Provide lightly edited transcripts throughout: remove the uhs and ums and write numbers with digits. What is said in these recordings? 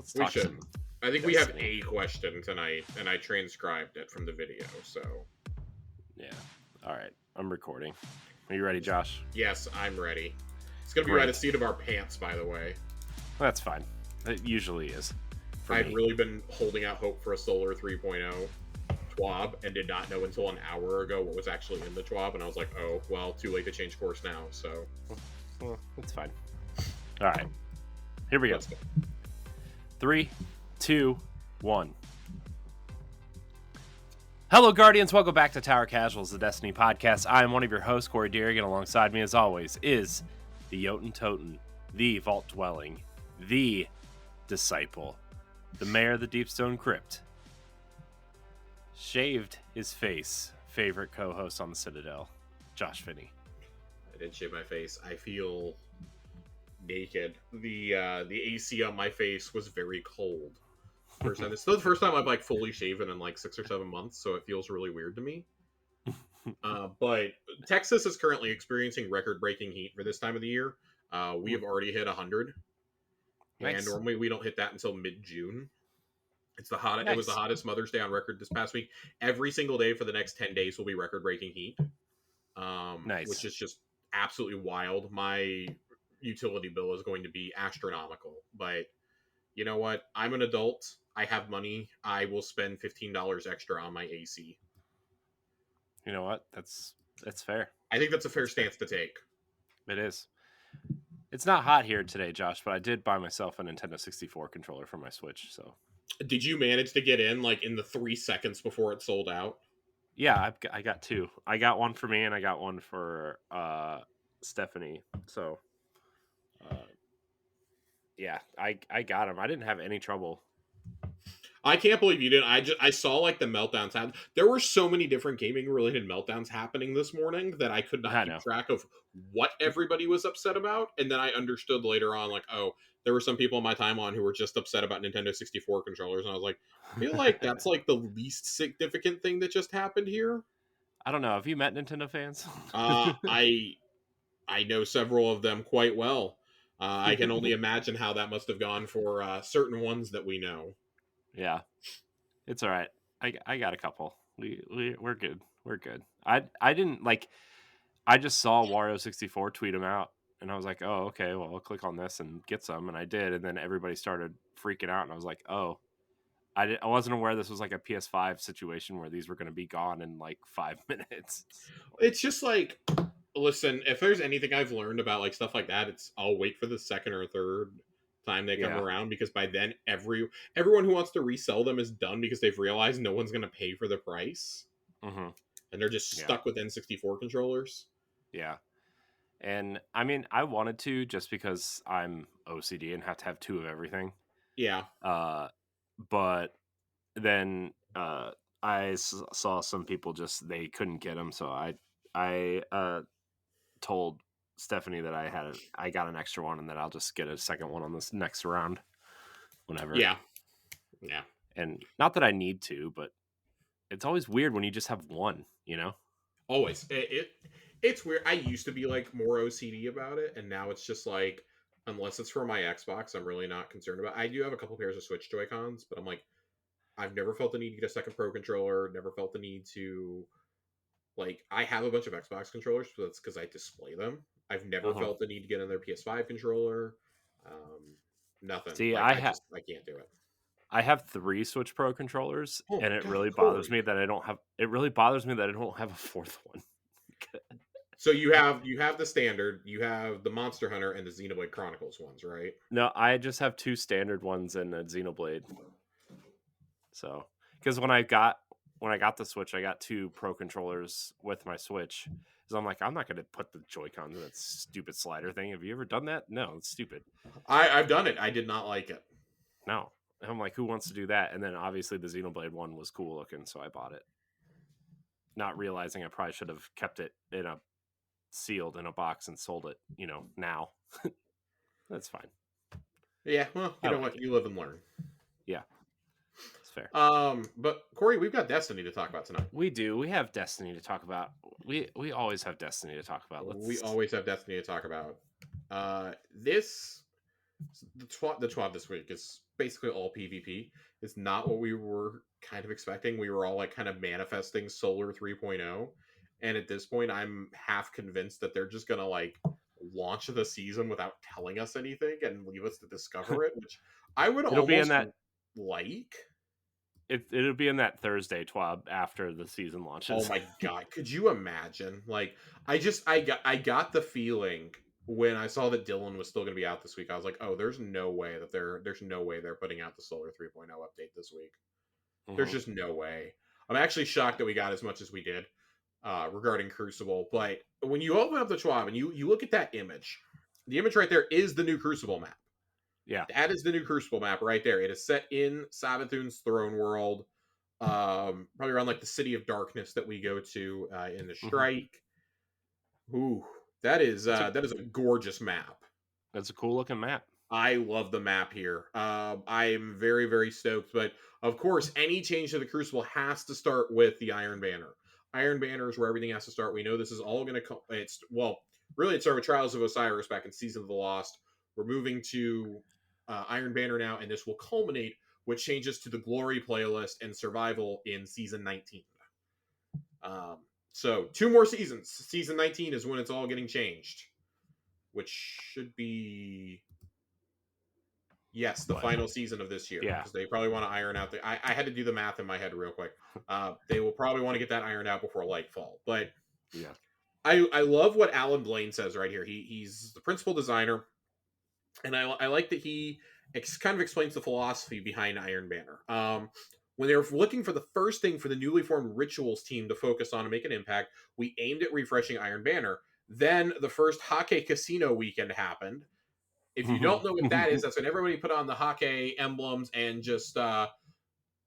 Let's We talk should. some I think we have Destiny. a question tonight, and I transcribed it from the video. So Yeah. All right. I'm recording. Are you ready, Josh? yes, I'm ready. It's gonna be by Great. the seat of our pants, by the way. That's fine. It usually is. For I've me. really been holding out hope for a Solar 3.0 TWAB and did not know until an hour ago what was actually in the TWAB, and I was like, oh, well, too late to change course now, so... Well, it's fine. All right. Here we go. Let's go. 3, 2, 1. Hello, Guardians. Welcome back to Tower Casuals, the Destiny podcast. I am one of your hosts, Corey Deering, and alongside me, as always, is the Jotun Toten, the Vault Dwelling, the Disciple, the Mayor of the Deepstone Crypt, shaved his face, favorite co-host on the Citadel, Josh Finney. I did shave my face. I feel naked. The AC on my face was very cold. First time. It's still the first time I've like fully shaven in like 6 or 7 months, so it feels really weird to me. But Texas is currently experiencing record-breaking heat for this time of the year. We have already hit 100, Nice. and normally we don't hit that until mid-June. It's the hottest. Nice. It was the hottest Mother's Day on record this past week. Every single day for the next 10 days will be record-breaking heat, Nice. which is just absolutely wild. My utility bill is going to be astronomical, but you know what? I'm an adult. I have money. I will spend $15 extra on my AC. You know what? That's fair. I think that's a fair stance to take. It is. It's not hot here today, Josh, but I did buy myself a Nintendo 64 controller for my Switch. So, Did you manage to get in like in the 3 seconds before it sold out? yeah, I got two. I got one for me, and I got one for Stephanie. So, yeah, I got them. I didn't have any trouble. I can't believe you didn't. I saw like the meltdowns happen. There were so many different gaming related meltdowns happening this morning that I could not keep track of what everybody was upset about. And then I understood later on, like, oh, there were some people on my timeline who were just upset about Nintendo 64 controllers, and I was like, I feel like that's like the least significant thing that just happened here. I don't know. Have you met Nintendo fans? I know several of them quite well. I can only imagine how that must have gone for certain ones that we know. Yeah, it's all right. I got a couple. We're good. We're good. I didn't like. I just saw Wario64 tweet them out, and I was like, oh, okay. Well, I'll click on this and get some, and I did, and then everybody started freaking out, and I was like, oh, I wasn't aware this was like a PS5 situation where these were going to be gone in like 5 minutes. It's just like, listen, if there's anything I've learned about like stuff like that, it's I'll wait for the second or third time they come around, because by then everyone who wants to resell them is done because they've realized no one's going to pay for the price, and they're just stuck with N64 controllers. Yeah, and I mean, I wanted to just because I'm OCD and have to have two of everything. Yeah. But then I saw some people they couldn't get them, so I told Stephanie that I got an extra one, and that I'll just get a second one on this next round whenever. Yeah. And not that I need to, but it's always weird when you just have one, you know? Always. It's weird. I used to be like more OCD about it, and now it's just like, unless it's for my Xbox, I'm really not concerned about it. I do have a couple pairs of Switch Joy-Cons, but I'm like, I've never felt the need to get a second Pro controller, never felt the need to, like, I have a bunch of Xbox controllers, but that's because I display them. I've never felt the need to get another PS5 controller. Nothing. See, like, I can't do it. I have 3 Switch Pro controllers, and it really bothers me that I don't have. It really bothers me that I don't have a fourth one. So you have the standard, you have the Monster Hunter, and the Xenoblade Chronicles ones, right? No, I just have 2 standard ones and a Xenoblade. So, because when I got the Switch, I got 2 Pro controllers with my Switch. So I'm like, I'm not going to put the Joy-Cons in that stupid slider thing. Have you ever done that? No, it's stupid. I've done it. I did not like it. No. And I'm like, who wants to do that? And then obviously the Xenoblade one was cool looking, so I bought it. Not realizing I probably should have kept it sealed in a box and sold it, now. That's fine. Yeah, well, you know what? You live and learn. Yeah. It's fair. But Corey, we've got Destiny to talk about tonight. We do. We have Destiny to talk about. We always have Destiny to talk about. We always have Destiny to talk about. The TWAB this week is basically all PvP. It's not what we were kind of expecting. We were all like kind of manifesting Solar 3.0. And at this point, I'm half convinced that they're just going to like launch the season without telling us anything and leave us to discover it, which I would It'll be in almost that like. it'll be in that Thursday twab after the season Oh launches. my god, could you imagine? Like I got the feeling when I saw that Dylan was still going to be out this week. I was like, "Oh, there's no way that there's no way they're putting out the Solar 3.0 update this week. There's Hmm. just no way." I'm actually shocked that we got as much as we did regarding Crucible, but when you open up the TWAB and you look at that image, the image right there is the new Crucible map. Yeah. That is the new Crucible map right there. It is set in Savathun's throne world, probably around like the City of Darkness that we go to in the Hmm. Strike. Ooh, That's a that is a gorgeous map. that's a cool looking map. I love the map here. I'm very, very stoked. But of course, any change to the Crucible has to start with the Iron Banner. Iron Banner is where everything has to start. We know this is all going to come. It's well, really, it started with Trials of Osiris back in Season of the Lost. We're moving to Iron Banner now, and this will culminate with changes to the Glory playlist and Survival in Season 19. Um, so 2 more seasons. Season 19 is when it's all getting changed, which should be yes, the What? final season of this year Yeah. because they probably want to iron out the. I had to do the math in my head real quick. They will probably want to get that ironed out before Lightfall. But Yeah. I love what Alan Blaine says right here. He's the principal designer, and I like that he kind of explains the philosophy behind Iron Banner. When they were looking for the first thing for the newly formed Rituals team to focus on and make an impact, we aimed at refreshing Iron Banner. Then the first Hake Casino weekend happened. If you don't know what that is, that's when everybody put on the Hake emblems and just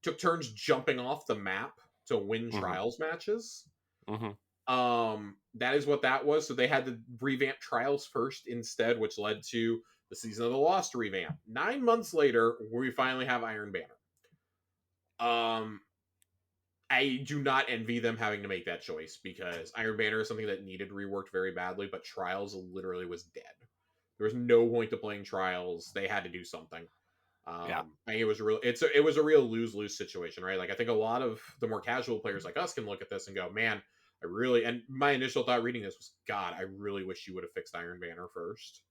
took turns jumping off the map to win Hmm. trials matches. Hmm. That is what that was. So they had to revamp trials first instead, which led to the Season of the Lost revamp. 9 months later, we finally have Iron Banner. Um, I do not envy them having to make that choice because Iron Banner is something that needed reworked very badly, but Trials literally was dead. There was no point to playing Trials. They had to do something. Yeah. I think it was a real lose lose situation, right? Like I think a lot of the more casual players like us can look at this and go, man, I really and my initial thought reading this was, God, I really wish you would have fixed Iron Banner first.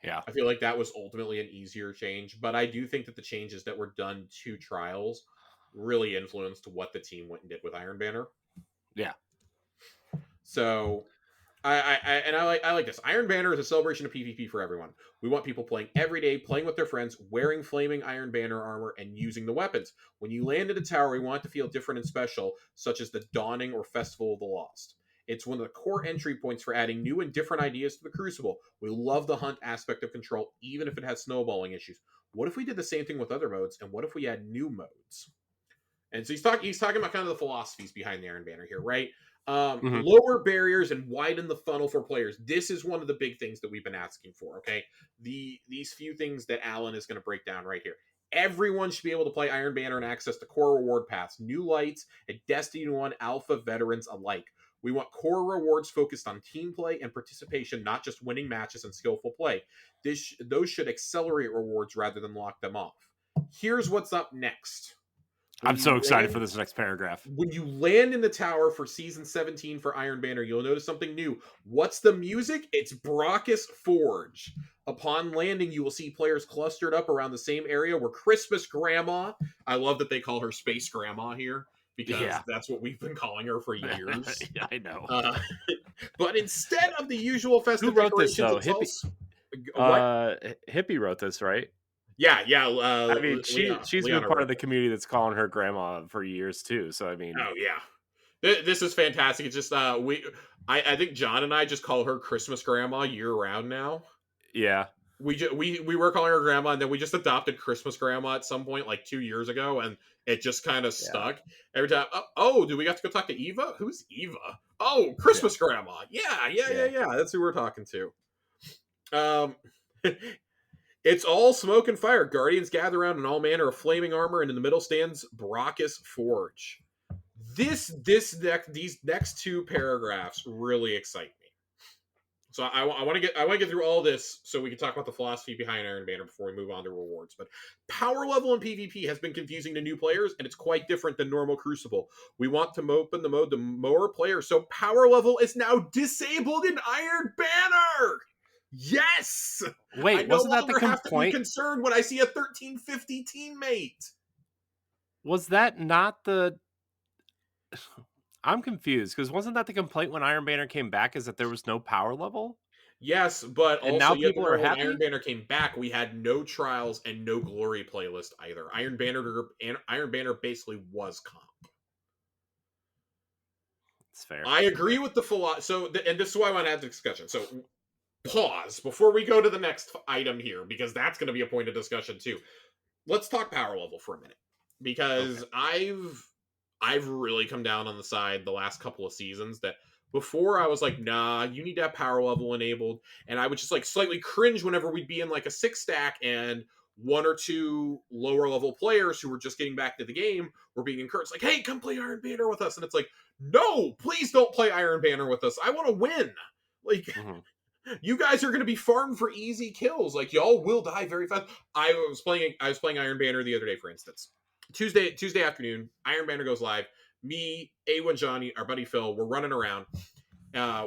Yeah. I feel like that was ultimately an easier change, but I do think that the changes that were done to Trials really influenced what the team went and did with Iron Banner. Yeah. So I like this. Iron Banner is a celebration of PvP for everyone. We want people playing every day, playing with their friends, wearing flaming Iron Banner armor, and using the weapons. When you land at a tower, we want it to feel different and special, such as the Dawning or Festival of the Lost. It's one of the core entry points for adding new and different ideas to the Crucible. We love the hunt aspect of control, even if it has snowballing issues. What if we did the same thing with other modes, and what if we add new modes? And so he's talking about kind of the philosophies behind the Iron Banner here, right? Hmm. Lower barriers and widen the funnel for players. This is one of the big things that we've been asking for. Okay, these few things that Alan is going to break down right here. Everyone should be able to play Iron Banner and access to core reward paths, new lights, and Destiny 1 alpha veterans alike. We want core rewards focused on team play and participation, not just winning matches and skillful play. Those should accelerate rewards rather than lock them off. Here's what's up next. When I'm you so excited for land this next paragraph. when you land in the tower for season 17 for Iron Banner, you'll notice something new. What's the music? It's Brachus Forge. Upon landing, you will see players clustered up around the same area where Christmas Grandma, I love that they call her Space Grandma here because Yeah. that's what we've been calling her for years. I know. Uh, but instead of the usual Who festive wrote this decorations, though? it's Hippie. also what? Hippie wrote this, right? Yeah. I mean, she's been Leona part of wrote the it. community that's calling her grandma for years too. So I mean, Oh yeah, this is fantastic. It's just I think John and I just call her Christmas Grandma year round now. yeah, We were calling her Grandma, and then we just adopted Christmas Grandma at some point, like 2 years ago, and it just kind of yeah, stuck. Every time, oh, do we have to go talk to Eva? Who's Eva? Oh, yeah, Christmas Grandma. yeah. Yeah. That's who we're talking to. Um, it's all smoke and fire. Guardians gather around in all manner of flaming armor, and in the middle stands Brachus Forge. These next two paragraphs really excite me. So I want to get through all this so we can talk about the philosophy behind Iron Banner before we move on to rewards. But power level in PvP has been confusing to new players, and it's quite different than normal Crucible. We want to open the mode to more players, so power level is now disabled in Iron Banner. Yes, I Wait, no wasn't that the longer have to be complaint? concerned when I see a 1350 teammate. Was that not the I'm confused because wasn't that the complaint when Iron Banner came back is that there was no power level? Yes, but And also now you have to people are remember when Iron happy? Banner came back, we had no trials and no glory playlist either. Iron Banner basically was comp. It's fair. I It's agree fair. with the philosophy. And this is why I want to have the discussion. So pause before we go to the next item here because that's going to be a point of discussion too. Let's talk power level for a minute Okay. because I've really come down on the side the last couple of seasons that before I was like, nah, you need to have power level enabled, and I would just like slightly cringe whenever we'd be in like a six stack and one or two lower level players who were just getting back to the game were being encouraged, like, hey, come play Iron Banner with us. And it's like, no, please don't play Iron Banner with us. I want to win. Like, Hmm. you guys are going to be farmed for easy kills. Like y'all will die very fast. I was playing Iron Banner the other day, for instance. Tuesday afternoon, Iron Banner goes live. Me, A1 Johnny, our buddy Phil, we're running around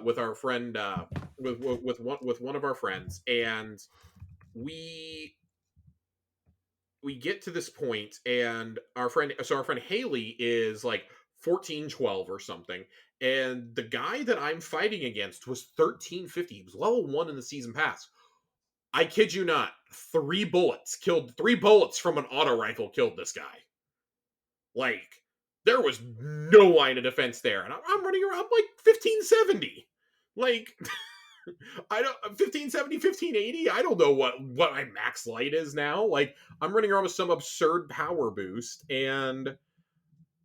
with our friend with one of our friends, and we we get to this point, and our friend Haley is like 14-12 or something, and the guy that I'm fighting against was 1350. He was level 1 in the season pass. I kid you not, 3 bullets from an auto rifle killed this guy. Like, there was no line of defense there. And I'm running around like 1570. Like, I don't 1570, 1580. I don't know what my max light is now. Like, I'm running around with some absurd power boost and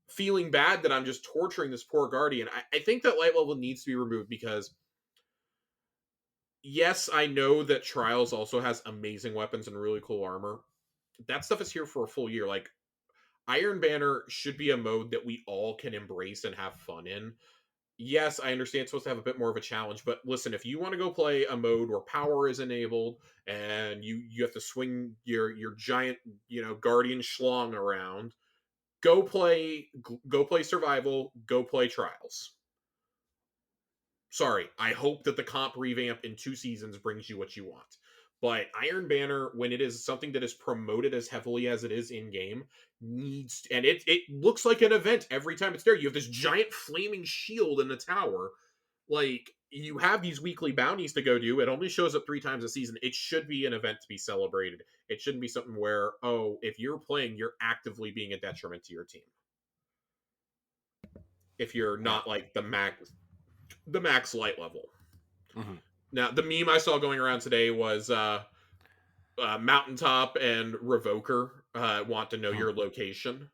feeling bad that I'm just torturing this poor guardian. I think that light level needs to be removed because yes, I know that Trials also has amazing weapons and really cool armor. That stuff is here for a full year. Like, Iron Banner should be a mode that we all can embrace and have fun in. Yes, I understand it's supposed to have a bit more of a challenge, but listen, if you want to go play a mode where power is enabled and you have to swing your giant, guardian schlong around, go play survival, go play trials. Sorry, I hope that the comp revamp in 2 seasons brings you what you want. But Iron Banner, when it is something that is promoted as heavily as it is in game, needs and it looks like an event every time it's there. You have this giant flaming shield in the tower. Like, you have these weekly bounties to go do. It only shows up 3 times a season. It should be an event to be celebrated. It shouldn't be something where, oh, if you're playing, you're actively being a detriment to your team. If you're Yeah. not like the max light level. Hmm. Now, the meme I saw going around today was Mountaintop and Revoker want to know your location.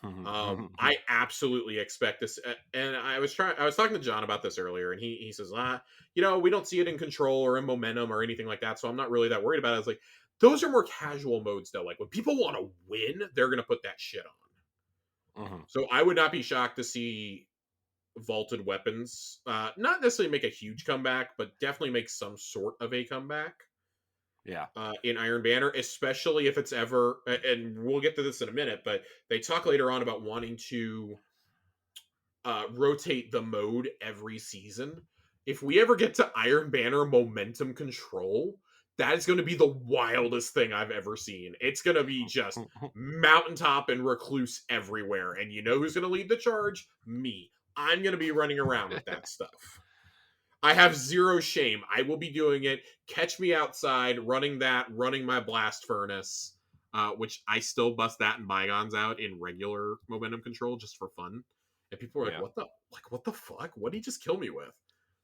I absolutely expect this, and I was talking to John about this earlier, and he says, we don't see it in Control or in Momentum or anything like that, so I'm not really that worried about it. I was like, those are more casual modes though. Like when people want to win, they're gonna put that shit on. Hmm. So I would not be shocked to see vaulted weapons, not necessarily make a huge comeback, but definitely make some sort of a comeback Yeah. in Iron Banner, especially if it's ever. And we'll get to this in a minute, but they talk later on about wanting to rotate the mode every season. If we ever get to Iron Banner momentum control, that is going to be the wildest thing I've ever seen. It's going to be just mountaintop and recluse everywhere. And you know who's going to lead the charge? Me. I'm going to be running around with that stuff. I have zero shame. I will be doing it. Catch me outside running my blast furnace, which I still bust that and bygones out in regular momentum control just for fun. And people are like, Yeah. what the fuck? What did he just kill me with?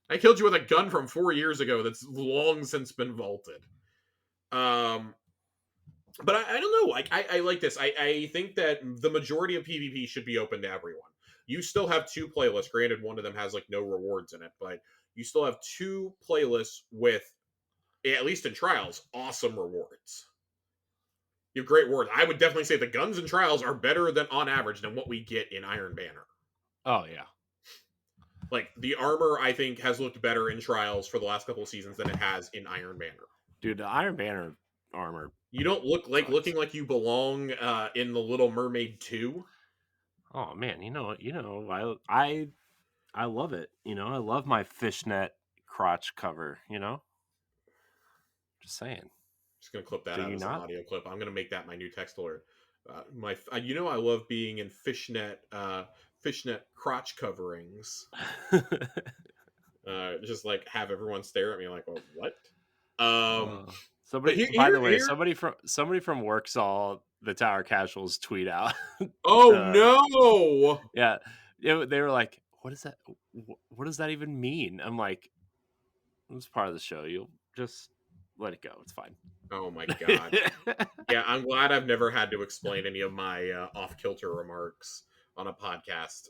I killed you with a gun from 4 years ago that's long since been vaulted. Um, but I don't know. I like this. I think that the majority of PvP should be open to everyone. You still have 2 playlists. Granted, one of them has like no rewards in it, but you still have 2 playlists with, at least in trials, awesome rewards. You have great rewards. I would definitely say the guns and trials are better than on average than what we get in Iron Banner. Oh yeah. Like the armor, I think, has looked better in Trials for the last couple of seasons than it has in Iron Banner. Dude, the Iron Banner armor You don't look like sucks. looking like you belong in the Little Mermaid 2. Oh man, I love it. I love my fishnet crotch cover. Just saying. Just gonna clip that Do out you as an not? audio clip. I'm gonna make that my new text alert. I love being in fishnet crotch coverings. Just like have everyone stare at me like, oh, what? Uh, But somebody, here, by here, the way, here. somebody from work saw the Tower Casuals tweet out. Oh uh, no! yeah, they were like, "What is that? What does that even mean?" I'm like, "It's part of the show. You'll just let it go. It's fine." Oh my god. Yeah, I'm glad I've never had to explain any of my off kilter remarks on a podcast.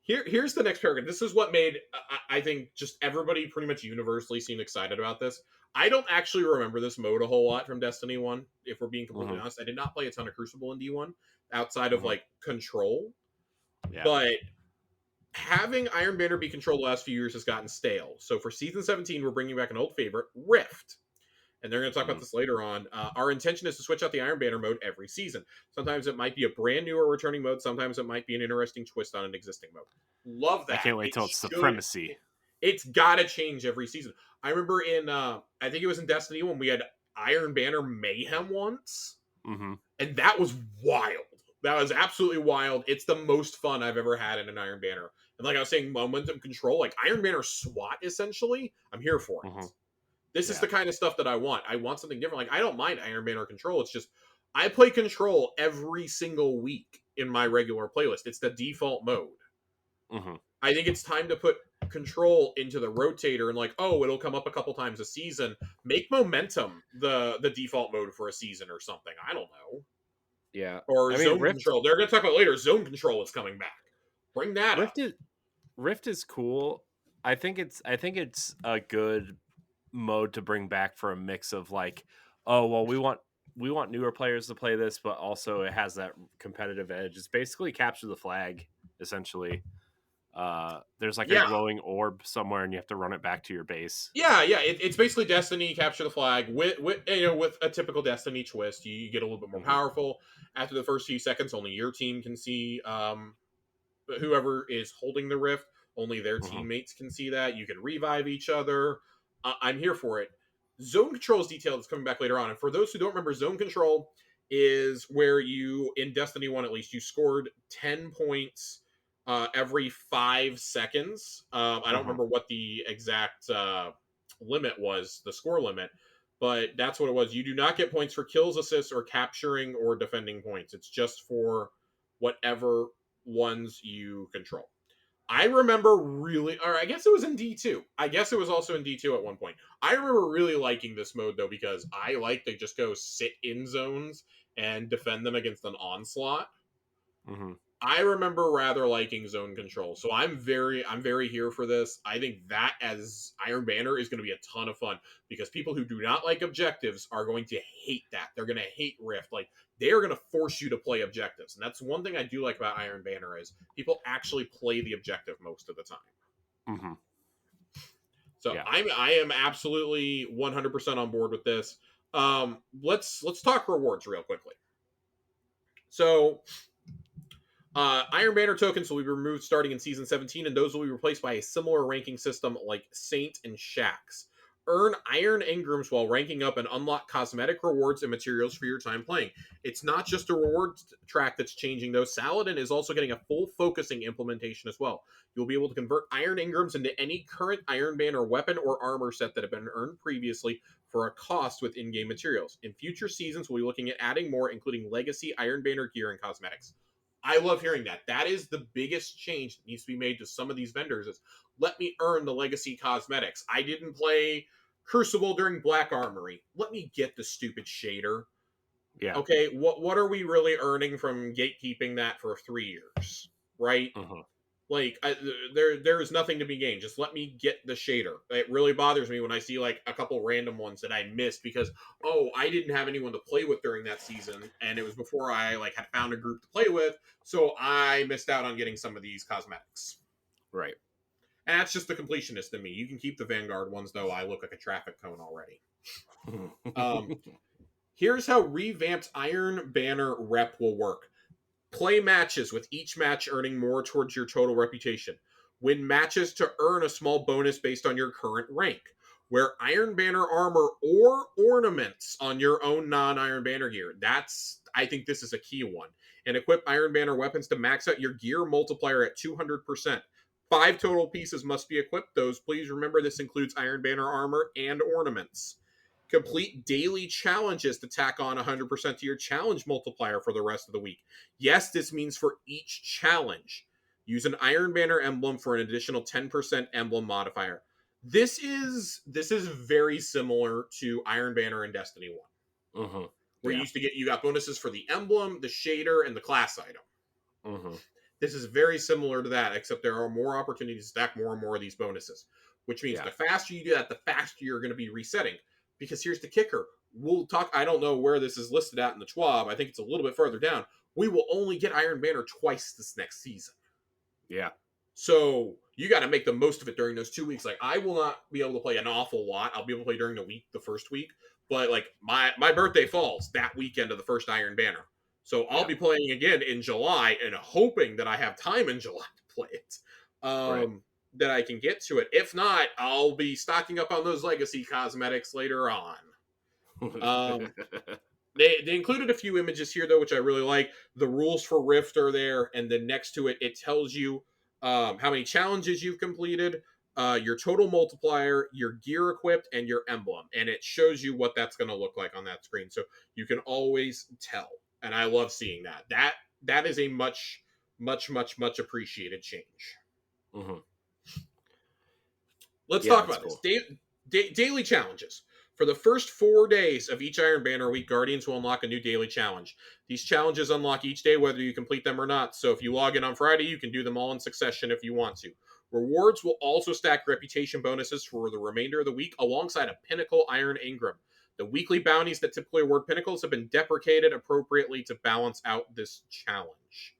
Here's the next paragraph. This is what made I think just everybody pretty much universally seemed excited about this. I don't actually remember this mode a whole lot from Destiny 1, if we're being completely hmm honest. I did not play a ton of Crucible in D1 outside of hmm like Control, Yeah. but having Iron Banner be Control the last few years has gotten stale. So for season 17, we're bringing back an old favorite, Rift, and they're going to talk about hmm this later on. Our intention is to switch out the Iron Banner mode every season. Sometimes it might be a brand new or returning mode. Sometimes it might be an interesting twist on an existing mode. Love I that. can't wait till it's supremacy. It's got to change every season. I remember in, I think it was in Destiny when we had Iron Banner Mayhem once, hmm and that was wild. That was absolutely wild. It's the most fun I've ever had in an Iron Banner. And like I was saying, momentum control, like Iron Banner SWAT, essentially, I'm here for hmm it. This is Yeah. the kind of stuff that I want. I want something different. Like I don't mind Iron Banner Control. It's just I play Control every single week in my regular playlist. It's the default mode. hmm I think it's time to put Control into the rotator and like, oh, it'll come up a couple times a season. Make Momentum the default mode for a season or something. I don't know. Yeah. Or I mean, Zone Control. They're going to talk about later. Zone Control is coming back. Bring that up. Rift is Rift is cool. I think it's a good mode to bring back for a mix of like, oh well, we want newer players to play this, but also it has that competitive edge. It's basically capture the flag, essentially. There's like a Yeah, glowing orb somewhere, and you have to run it back to your base. yeah. It's basically Destiny capture the flag with a typical Destiny twist. You get a little bit more hmm powerful after the first few seconds. Only your team can see whoever is holding the rift. Only their hmm teammates can see that. You can revive each other. I'm here for it. Zone control is detailed. It's coming back later on. And for those who don't remember, zone control is where you in Destiny 1 at least you scored 10 points every 5 seconds. I don't hmm remember what the exact limit was, the score limit, but that's what it was. You do not get points for kills, assists, or capturing or defending points. It's just for whatever ones you control. I remember really, or I guess it was in D2. I guess it was also in D2 at one point. I remember really liking this mode though because I like to just go sit in zones and defend them against an onslaught. hmm I remember rather liking zone control. So I'm very here for this. I think that as Iron Banner is going to be a ton of fun because people who do not like objectives are going to hate that. They're going to hate Rift. Like they're going to force you to play objectives. And that's one thing I do like about Iron Banner is people actually play the objective most of the time. hmm So Yeah. I am absolutely 100% on board with this. Let's talk rewards real quickly. So Iron Banner tokens will be removed starting in Season 17, and those will be replaced by a similar ranking system like Saint and Shax. Earn Iron Engrams while ranking up and unlock cosmetic rewards and materials for your time playing. It's not just a reward track that's changing, though. Saladin is also getting a full focusing implementation as well. You'll be able to convert Iron Engrams into any current Iron Banner weapon or armor set that have been earned previously for a cost with in game materials. In future seasons, we'll be looking at adding more, including Legacy Iron Banner gear and cosmetics. I love hearing that. That is the biggest change that needs to be made to some of these vendors is let me earn the legacy cosmetics. I didn't play Crucible during Black Armory. Let me get the stupid shader. Yeah. Okay, what are we really earning from gatekeeping that for 3 years? Right? hmm Like there is nothing to be gained. Just let me get the shader. It really bothers me when I see like a couple random ones that I missed because oh I didn't have anyone to play with during that season, and it was before I like had found a group to play with, so I missed out on getting some of these cosmetics. Right. And that's just the completionist in me. You can keep the Vanguard ones, though. I look like a traffic cone already. Um, Here's how revamped Iron Banner rep will work. Play matches with each match earning more towards your total reputation. Win matches to earn a small bonus based on your current rank. Wear Iron Banner armor or ornaments on your own non-Iron Banner gear. I think this is a key one. And equip Iron Banner weapons to max out your gear multiplier at 200%. 5 total pieces must be equipped. Those, please remember, this includes Iron Banner armor and ornaments. Complete daily challenges to tack on 100% to your challenge multiplier for the rest of the week. Yes, this means for each challenge. Use an Iron Banner emblem for an additional 10% emblem modifier. This is very similar to Iron Banner in Destiny 1. Mm-hmm. Where Yeah. you got bonuses for the emblem, the shader, and the class item. Mm-hmm. This is very similar to that, except there are more opportunities to stack more and more of these bonuses. Which means the faster you do that, the faster you're going to be resetting. Because here's the kicker. We'll talk, I don't know where this is listed at in the TWAB. I think it's a little bit further down. We will only get Iron Banner twice this next season. Yeah. So you got to make the most of it during those 2 weeks. Like, I will not be able to play an awful lot. I'll be able to play during the week, the first week. But like my birthday falls that weekend of the first Iron Banner. So I'll be playing again in July and hoping that I have time in July to play it. That I can get to it. If not, I'll be stocking up on those legacy cosmetics later on. They included a few images here, though, which I really like. The rules for Rift are there, and then next to it, it tells you how many challenges you've completed, your total multiplier, your gear equipped, and your emblem. And it shows you what that's going to look like on that screen. So you can always tell. And I love seeing that. That is a much appreciated change. Mm-hmm. Let's talk about this. Daily challenges. For the first 4 days of each Iron Banner week, Guardians will unlock a new daily challenge. These challenges unlock each day whether you complete them or not, so if you log in on Friday, you can do them all in succession if you want to. Rewards will also stack reputation bonuses for the remainder of the week alongside a Pinnacle Iron Ingram. The weekly bounties that typically award Pinnacles have been deprecated appropriately to balance out this challenge.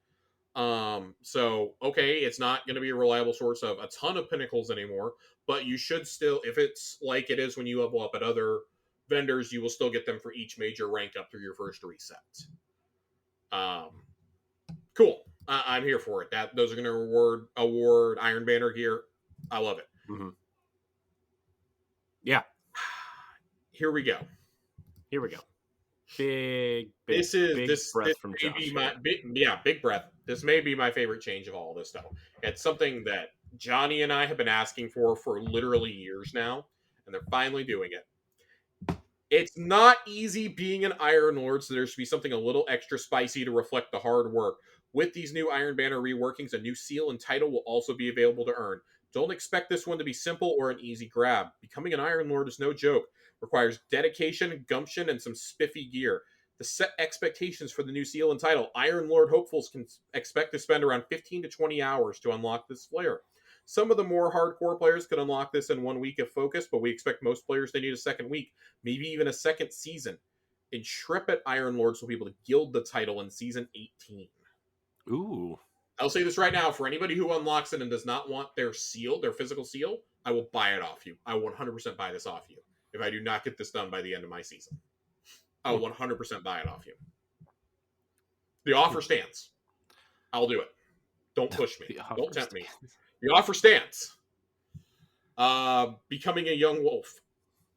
So, okay, it's not going to be a reliable source of a ton of Pinnacles anymore, but you should still, if it's like it is when you level up at other vendors, you will still get them for each major rank up through your first reset. Cool. I'm here for it. Those are going to award Iron Banner gear. I love it. Mm-hmm. Yeah. Here we go. Big breath from Josh. Big breath. This may be my favorite change of all of this, though. It's something that Johnny and I have been asking for literally years now, and they're finally doing it. It's not easy being an Iron Lord, so there should be something a little extra spicy to reflect the hard work. With these new Iron Banner reworkings, a new seal and title will also be available to earn. Don't expect this one to be simple or an easy grab. Becoming an Iron Lord is no joke. Requires dedication, gumption, and some spiffy gear. To set expectations for the new seal and title, Iron Lord hopefuls can expect to spend around 15 to 20 hours to unlock this flare. Some of the more hardcore players could unlock this in 1 week of focus, but we expect most players to need a second week, maybe even a second season. Intrepid Iron Lords will be able to gild the title in Season 18. Ooh. I'll say this right now, for anybody who unlocks it and does not want their seal, their physical seal, I will buy it off you. I will 100% buy this off you if I do not get this done by the end of my season. I'll 100% buy it off you. The offer stands. I'll do it. Don't push me. Don't tempt me. The offer stands. Becoming a young wolf.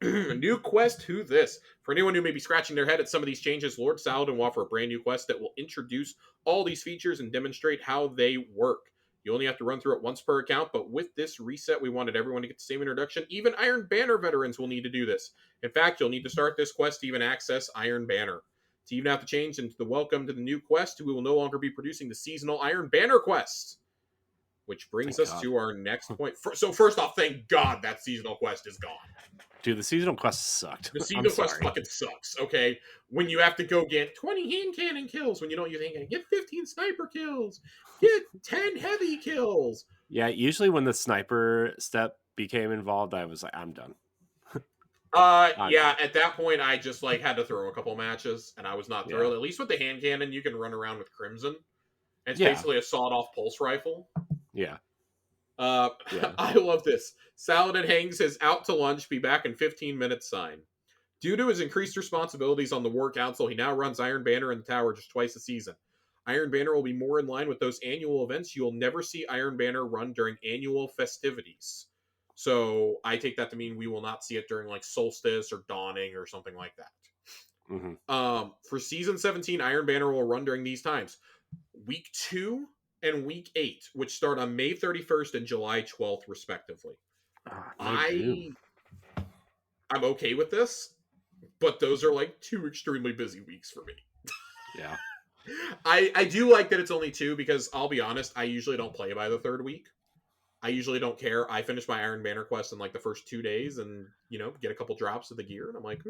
New quest, who this? For anyone who may be scratching their head at some of these changes, Lord Saladin will offer a brand new quest that will introduce all these features and demonstrate how they work. You only have to run through it once per account, but with this reset, we wanted everyone to get the same introduction. Even Iron Banner veterans will need to do this. In fact, you'll need to start this quest to even access Iron Banner. To even have to change into the welcome to the new quest, we will no longer be producing the seasonal Iron Banner quest. Which brings us to our next point. So first off, thank God that seasonal quest is gone. Dude, the seasonal quest sucked. The seasonal quest fucking sucks, okay? When you have to go get 20 hand cannon kills, when you don't use hand cannon, get 15 sniper kills, get 10 heavy kills. Yeah, usually when the sniper step became involved, I was like, I'm done. At that point, I just had to throw a couple matches, and I was not thrilled. At least with the hand cannon, you can run around with Crimson. It's basically a sawed-off pulse rifle. Yeah. Yeah. I love this. Saladin hangs his out to lunch, be back in 15 minutes sign. Due to his increased responsibilities on the War Council, he now runs Iron Banner in the Tower just twice a season. Iron Banner will be more in line with those annual events. You'll never see Iron Banner run during annual festivities. So I take that to mean we will not see it during like solstice or dawning or something like that. Mm-hmm. For season 17, Iron Banner will run during these times. Week 2 and week 8, which start on May 31st and July 12th, respectively. No Doom. I I'm okay with this, but those are like 2 extremely busy weeks for me. Yeah. I do like that it's only 2 because I'll be honest, I usually don't play by the third week. I usually don't care. I finish my Iron Banner quest in like the first 2 days and, get a couple drops of the gear. And I'm like,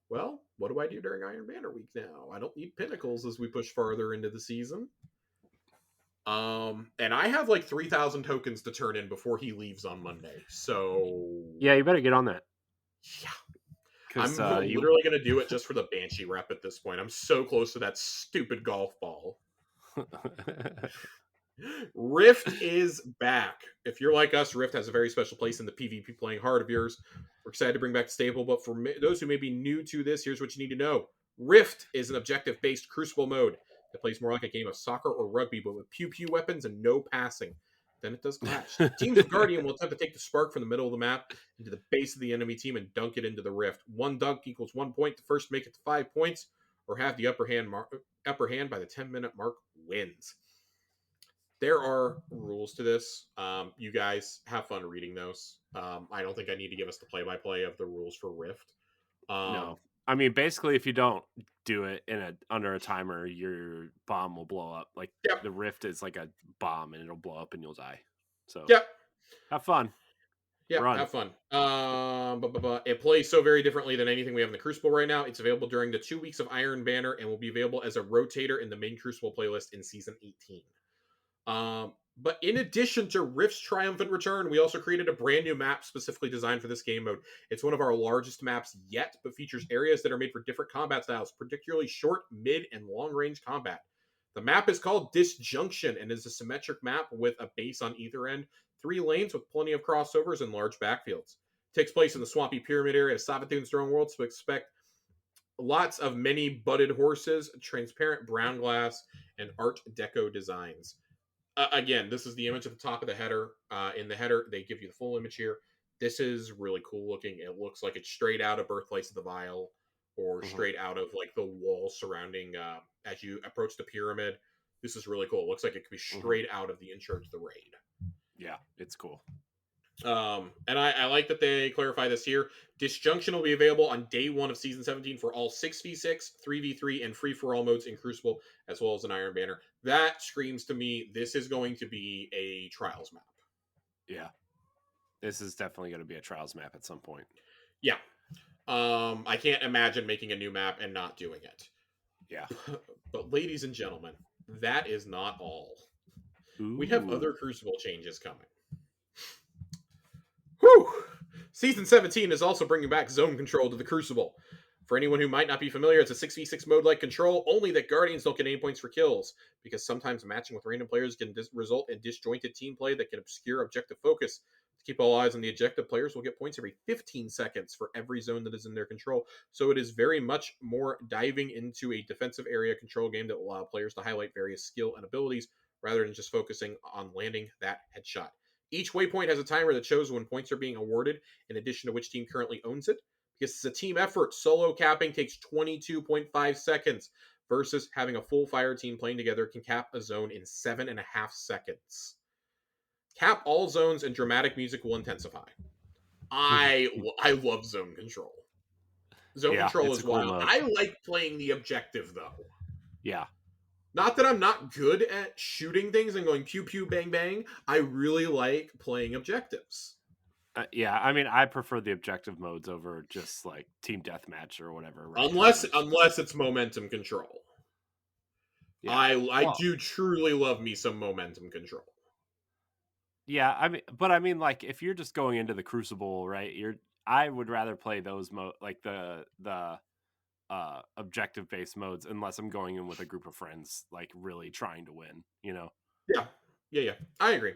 well, what do I do during Iron Banner week now? I don't need pinnacles as we push farther into the season. And I have like 3,000 tokens to turn in before he leaves on Monday. So, Yeah, you better get on that. yeah. Because I'm literally going to do it just for the Banshee rep at this point. I'm so close to that stupid golf ball. Rift is back. If you're like us, Rift has a very special place in the PvP playing heart of yours. We're excited to bring back the staple, but for those who may be new to this, here's what you need to know. Rift is an objective-based crucible mode that plays more like a game of soccer or rugby, but with pew-pew weapons and no passing. Then it does clash. Teams of Guardian will attempt to take the spark from the middle of the map into the base of the enemy team and dunk it into the Rift. One dunk equals 1 point. The first to make it to 5 points or have the upper hand by the 10-minute mark wins. There are rules to this. You guys have fun reading those. I don't think I need to give us the play-by-play of the rules for Rift. No. I mean, basically, if you don't do it under a timer, your bomb will blow up. Like, Yep. the Rift is like a bomb, and it'll blow up, and you'll die. So, Yep. have fun. Yep. Run. Have fun. It plays so very differently than anything we have in the Crucible right now. It's available during the 2 weeks of Iron Banner and will be available as a rotator in the main Crucible playlist in Season 18. But in addition to Rift's triumphant return, we also created a brand new map specifically designed for this game mode. It's one of our largest maps yet, but features areas that are made for different combat styles, particularly short, mid, and long range combat. The map is called Disjunction and is a symmetric map with a base on either end, 3 lanes with plenty of crossovers and large backfields. It takes place in the swampy pyramid area of Savathun's Throne World, so expect lots of many butted horses, transparent brown glass, and Art Deco designs. Again, this is the image at the top of the header. In the header, they give you the full image here. This is really cool looking. It looks like it's straight out of Birthplace of the Vile or straight out of like the wall surrounding as you approach the pyramid. This is really cool. It looks like it could be straight out of the In Charge of the Raid. Yeah, it's cool. And I like that they clarify this here. Disjunction will be available on day 1 of Season 17 for all 6v6, 3v3, and free-for-all modes in Crucible, as well as an Iron Banner. That screams to me this is going to be a Trials map. Yeah. This is definitely going to be a Trials map at some point. Yeah. I can't imagine making a new map and not doing it. Yeah. But ladies and gentlemen, that is not all. Ooh. We have other Crucible changes coming. Whew! Season 17 is also bringing back zone control to the Crucible. For anyone who might not be familiar, it's a 6v6 mode like control, only that Guardians don't get aim points for kills, because sometimes matching with random players can result in disjointed team play that can obscure objective focus. To keep all eyes on the objective, players will get points every 15 seconds for every zone that is in their control, so it is very much more diving into a defensive area control game that will allow players to highlight various skill and abilities, rather than just focusing on landing that headshot. Each waypoint has a timer that shows when points are being awarded, in addition to which team currently owns it. Because it's a team effort, solo capping takes 22.5 seconds, versus having a full fire team playing together can cap a zone in 7.5 seconds. Cap all zones and dramatic music will intensify. I love zone control. Zone control is wild. Cool, I like playing the objective, though. Yeah. Not that I'm not good at shooting things and going pew pew bang bang. I really like playing objectives. Yeah, I mean, I prefer the objective modes over just like team deathmatch or whatever. Right? Unless it's momentum control. Yeah. I do truly love me some momentum control. Yeah, I mean, like if you're just going into the Crucible, right? I would rather play those like the objective based modes, unless I'm going in with a group of friends, like really trying to win. Yeah. I agree.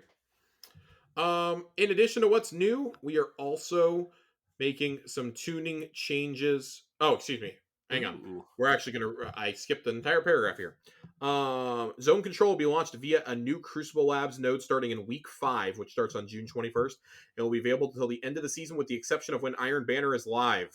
In addition to what's new, we are also making some tuning changes. Oh, excuse me. Hang on. Ooh. We're actually gonna. I skipped the entire paragraph here. Zone control will be launched via a new Crucible Labs node starting in week 5, which starts on June 21st, and will be available until the end of the season, with the exception of when Iron Banner is live.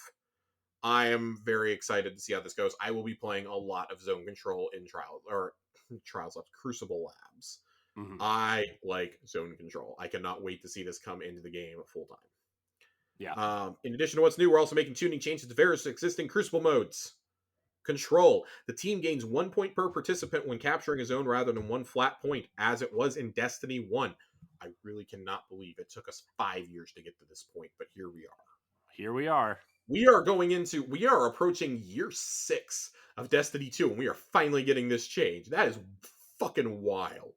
I am very excited to see how this goes. I will be playing a lot of zone control in trials labs, Crucible Labs. Mhm. I like zone control. I cannot wait to see this come into the game full time. Yeah. In addition to what's new, we're also making tuning changes to various existing Crucible modes. Control. The team gains 1 point per participant when capturing a zone rather than one flat point, as it was in Destiny 1. I really cannot believe it took us 5 years to get to this point, but here we are. Here we are. We are approaching year 6 of Destiny 2, and we are finally getting this change. That is fucking wild.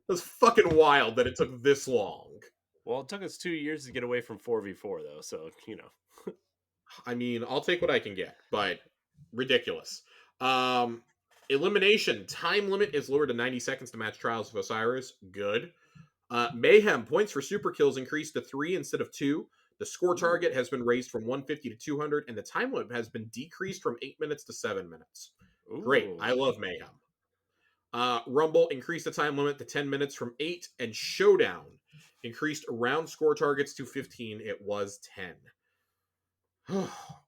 That's fucking wild that it took this long. Well, it took us 2 years to get away from 4v4 though, so, you know. I mean, I'll take what I can get, but ridiculous. Um, Elimination time limit is lowered to 90 seconds to match Trials of Osiris. Good. Mayhem points for super kills increased to 3 instead of 2. The score target Ooh. has been raised from 150 to 200, and the time limit has been decreased from 8 minutes to 7 minutes. Great. Ooh. I love Mayhem. Rumble increased the time limit to 10 minutes from 8, and Showdown increased round score targets to 15. It was 10.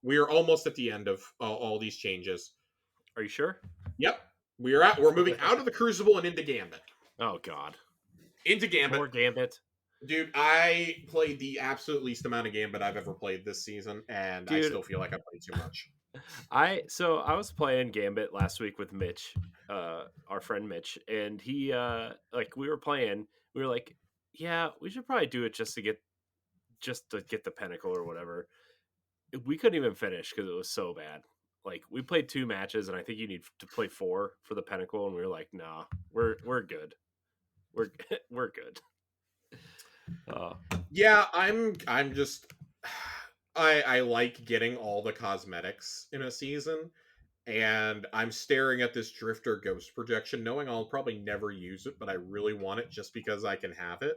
We are almost at the end of all these changes. Are you sure? Yep. We're moving out of the Crucible and into Gambit. Oh god. Into Gambit. Poor Gambit. Dude, I played the absolute least amount of Gambit I've ever played this season, and I Dude, still feel like I played too much. I was playing Gambit last week with Mitch, our friend Mitch, and he like we were playing, we were like, yeah, we should probably do it just to get the pinnacle or whatever. We couldn't even finish because it was so bad. Like we played 2 matches, and I think you need to play 4 for the pinnacle, and we were like, nah, we're good, we're we're good. Uh, Yeah, I'm just I like getting all the cosmetics in a season, and I'm staring at this Drifter Ghost projection, knowing I'll probably never use it, but I really want it just because I can have it.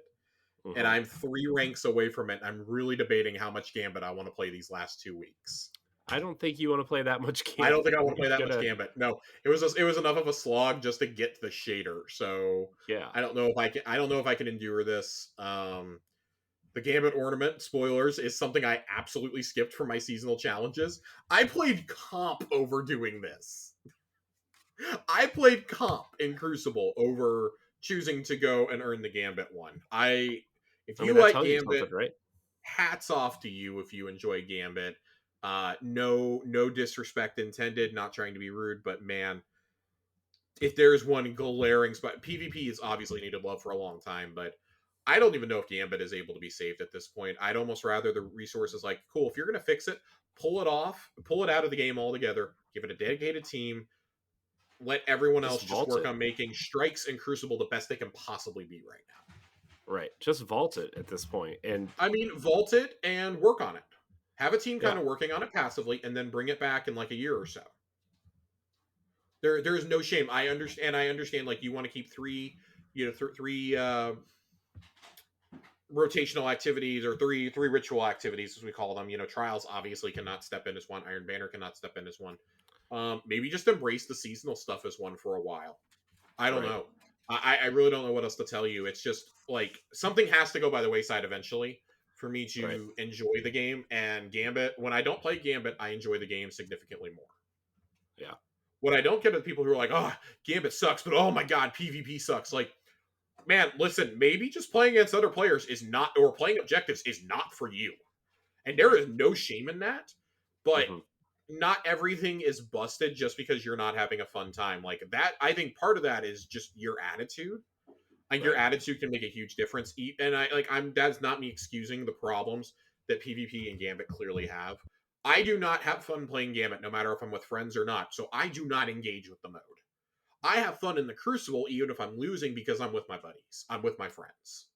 And mhm. I'm 3 ranks away from it. I'm really debating how much Gambit I want to play these last 2 weeks. I don't think you want to play that much I don't Gambit. think I want to You're play that much gonna, Gambit. No, it was enough of a slog just to get the shader. So yeah, I don't know if I can endure this. The Gambit ornament, spoilers, is something I absolutely skipped for my seasonal challenges. I played comp over doing this. I played comp in Crucible over choosing to go and earn the Gambit one. If I mean you that like tells you Gambit, something, right? hats off to you if you enjoy Gambit. No disrespect intended, not trying to be rude, but man, if there's one glaring spot, PvP is obviously needed love for a long time, but I don't even know if Gambit is able to be saved at this point. I'd almost rather the resources like, cool, if you're going to fix it, pull it off, pull it out of the game altogether, give it a dedicated team, let everyone Just else just vault work it. on making Strikes and Crucible the best they can possibly be right now. Right. Just vault it at this point. And I mean, vault it and work on it. Have a team yeah, kind of working on it passively, and then bring it back in like a year or so. There is no shame. I understand. I understand. Like you want to keep three, three rotational activities or three ritual activities as we call them. Trials obviously cannot step in as one. Iron Banner cannot step in as one. Maybe just embrace the seasonal stuff as one for a while. I don't right. know. I really don't know what else to tell you. It's just like something has to go by the wayside eventually for me Right. to enjoy the game. And Gambit, when I don't play Gambit, I enjoy the game significantly more. Yeah. What I don't get are the people who are like, "Oh, Gambit sucks," but oh my god, PvP sucks. Like, man, listen, maybe just playing against other players is not, or playing objectives is not for you. And there Right. is no shame in that. But Hmm. not everything is busted just because you're not having a fun time. Like that, I think part of that is just your attitude. Like your Right. attitude can make a huge difference. And that's not me excusing the problems that PvP and Gambit clearly have. I do not have fun playing Gambit, no matter if I'm with friends or not. So I do not engage with the mode. I have fun in the Crucible, even if I'm losing, because I'm with my buddies. I'm with my friends.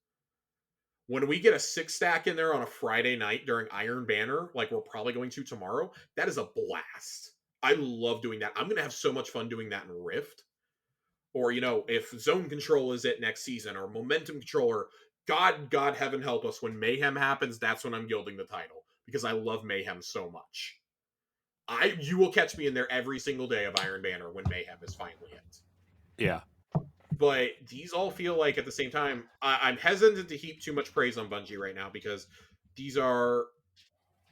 When we get a 6 stack in there on a Friday night during Iron Banner, like we're probably going to tomorrow, that is a blast. I love doing that. I'm going to have so much fun doing that in Rift. Or, if Zone Control is it next season, or Momentum Control, or God heaven help us, when Mayhem happens, that's when I'm gilding the title because I love Mayhem so much. You will catch me in there every single day of Iron Banner when Mayhem is finally hit. Yeah. But these all feel like at the same time, I'm hesitant to heap too much praise on Bungie right now because these are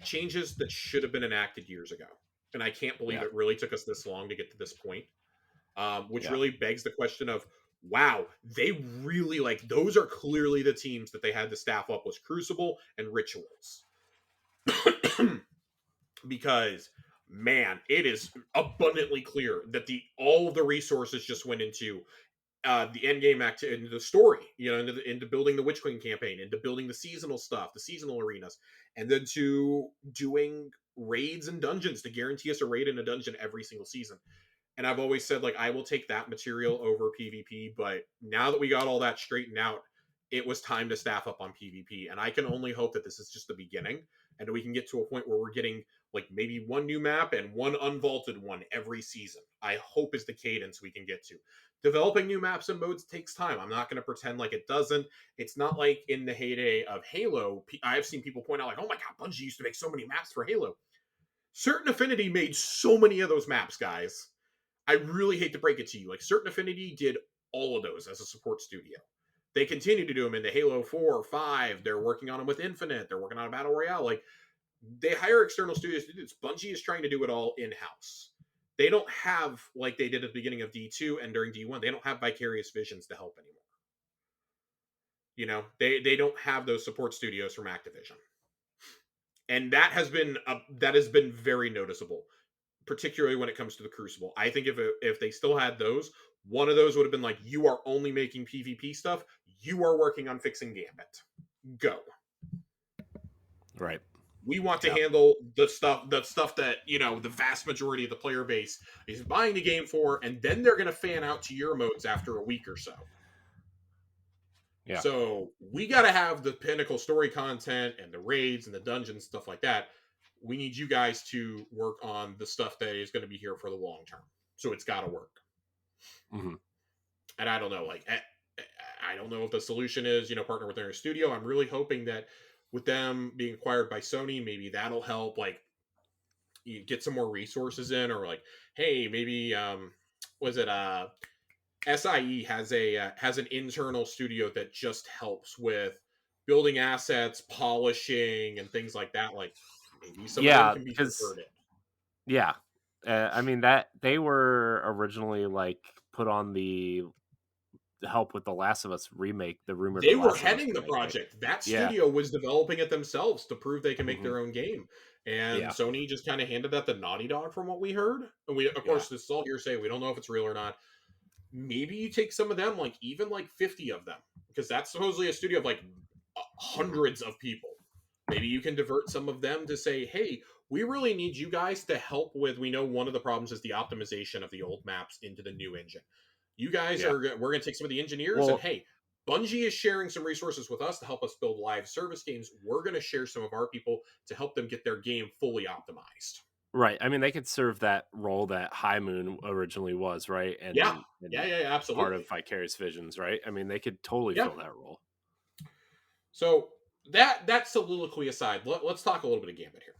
changes that should have been enacted years ago. And I can't believe Yeah. it really took us this long to get to this point, which Yeah. really begs the question of, wow, they really like those are clearly the teams that they had to staff up was Crucible and Rituals. Because man, it is abundantly clear that the all of the resources just went into the end game into the story, into building the Witch Queen campaign, into building the seasonal stuff, the seasonal arenas, and then to doing raids and dungeons to guarantee us a raid in a dungeon every single season. And I've always said, like, I will take that material over PvP, but now that we got all that straightened out, it was time to staff up on PvP. And I can only hope that this is just the beginning and we can get to a point where we're getting like maybe one new map and one unvaulted one every season. I hope is the cadence we can get to. Developing new maps and modes takes time. I'm not going to pretend like it doesn't. It's not like in the heyday of Halo. I've seen people point out like, oh my God, Bungie used to make so many maps for Halo. Certain Affinity made so many of those maps, guys. I really hate to break it to you. Like, Certain Affinity did all of those as a support studio. They continue to do them into Halo 4 or 5. They're working on them with Infinite. They're working on a Battle Royale. Like, they hire external studios to do this. Bungie is trying to do it all in-house. They don't have, like they did at the beginning of D2 and during D1, they don't have Vicarious Visions to help anymore. They don't have those support studios from Activision. And that has been very noticeable, particularly when it comes to the Crucible. I think if they still had those, one of those would have been like, you are only making PvP stuff. You are working on fixing Gambit. Go. Right. We want to Yeah. handle the stuff that, the vast majority of the player base is buying the game for, and then they're going to fan out to your modes after a week or so. Yeah. So we got to have the pinnacle story content and the raids and the dungeons, stuff like that. We need you guys to work on the stuff that is going to be here for the long term. So it's got to work. Mm-hmm. And I don't know, like, I don't know if the solution is, partner with their studio. I'm really hoping that with them being acquired by Sony, maybe that'll help, like, you get some more resources in, or like, hey, maybe, was it, SIE has an internal studio that just helps with building assets, polishing, and things like that. Like, maybe some of them Yeah, can be because diverted. yeah, I mean that they were originally like put on the help with the Last of Us remake, the rumored They were Last of Us heading the remake, right? project. That Yeah. studio was developing it themselves to prove they can make Hmm. their own game. And Yeah. Sony just kind of handed that to Naughty Dog from what we heard. And we, of Yeah. course, this is all hearsay. We don't know if it's real or not. Maybe you take some of them, like even like 50 of them, because that's supposedly a studio of like Hmm. hundreds of people. Maybe you can divert some of them to say, hey, we really need you guys to help with. We know one of the problems is the optimization of the old maps into the new engine. You guys Yeah. are, we're going to take some of the engineers and Well, hey, Bungie is sharing some resources with us to help us build live service games. We're going to share some of our people to help them get their game fully optimized. right. I mean, they could serve that role that High Moon originally was, right? Yeah. And Yeah, part of absolutely. Vicarious Visions, right? I mean, they could totally Yeah. fill that role. So that soliloquy aside, let's talk a little bit of Gambit here.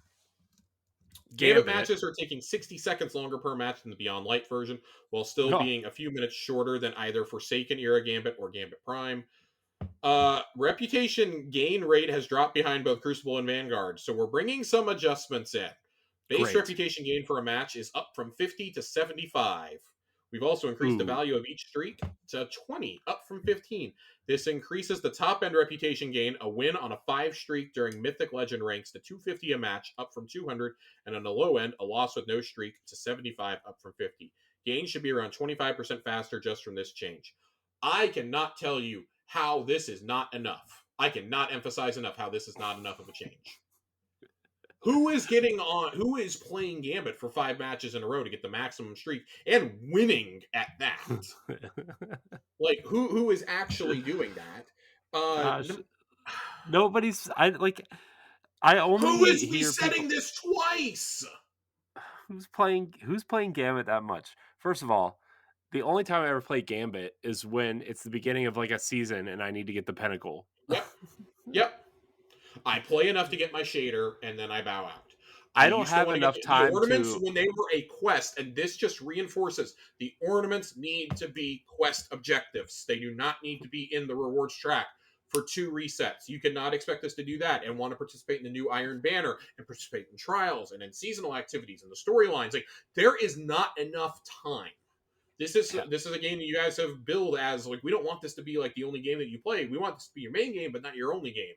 Gambit Gambit. matches are taking 60 seconds longer per match than the Beyond Light version, while still Oh, being a few minutes shorter than either Forsaken era Gambit or Gambit Prime. Reputation gain rate has dropped behind both Crucible and Vanguard, so we're bringing some adjustments in. Base great. reputation gain for a match is up from 50 to 75. We've also increased the Ooh, value of each streak to 20, up from 15. This increases the top end reputation gain, a win on a 5 streak during Mythic Legend ranks to 250 a match, up from 200, and on the low end, a loss with no streak to 75, up from 50. Gain should be around 25% faster just from this change. I cannot tell you how this is not enough. I cannot emphasize enough how this is not enough of a change. Who is getting on? Who is playing Gambit for 5 matches in a row to get the maximum streak and winning at that? Like, who is actually doing that? gosh, nobody's. I like. I Who only is hear resetting people this twice? who's playing Gambit that much. First of all, the only time I ever play Gambit is when it's the beginning of like a season and I need to get the pinnacle. Yep. Yep. I play enough to get my shader, and then I bow out. I I don't used to have want to get enough the time ornaments to. when they were a quest, and this just reinforces the ornaments need to be quest objectives. They do not need to be in the rewards track for 2 resets. You cannot expect us to do that and want to participate in the new Iron Banner and participate in trials and in seasonal activities and the storylines. Like, there is not enough time. Yeah, This is a game that you guys have billed as like, we don't want this to be like the only game that you play. We want this to be your main game, but not your only game.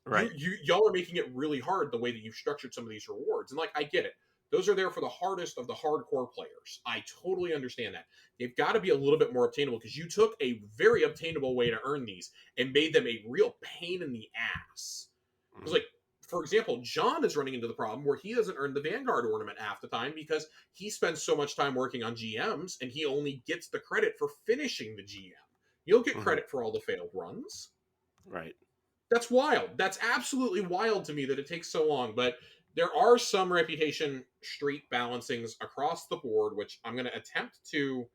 right. Y'all are making it really hard the way that you've structured some of these rewards. And like, I get it. Those are there for the hardest of the hardcore players. I totally understand that. They've got to be a little bit more obtainable because you took a very obtainable way to earn these and made them a real pain in the ass. Because, Mhm. like, for example, John is running into the problem where he doesn't earn the Vanguard ornament half the time because he spends so much time working on GMs and he only gets the credit for finishing the GM. You'll get Mhm. credit for all the failed runs. Right. That's wild. That's absolutely wild to me that it takes so long. But there are some reputation streak balancings across the board, which I'm going to attempt to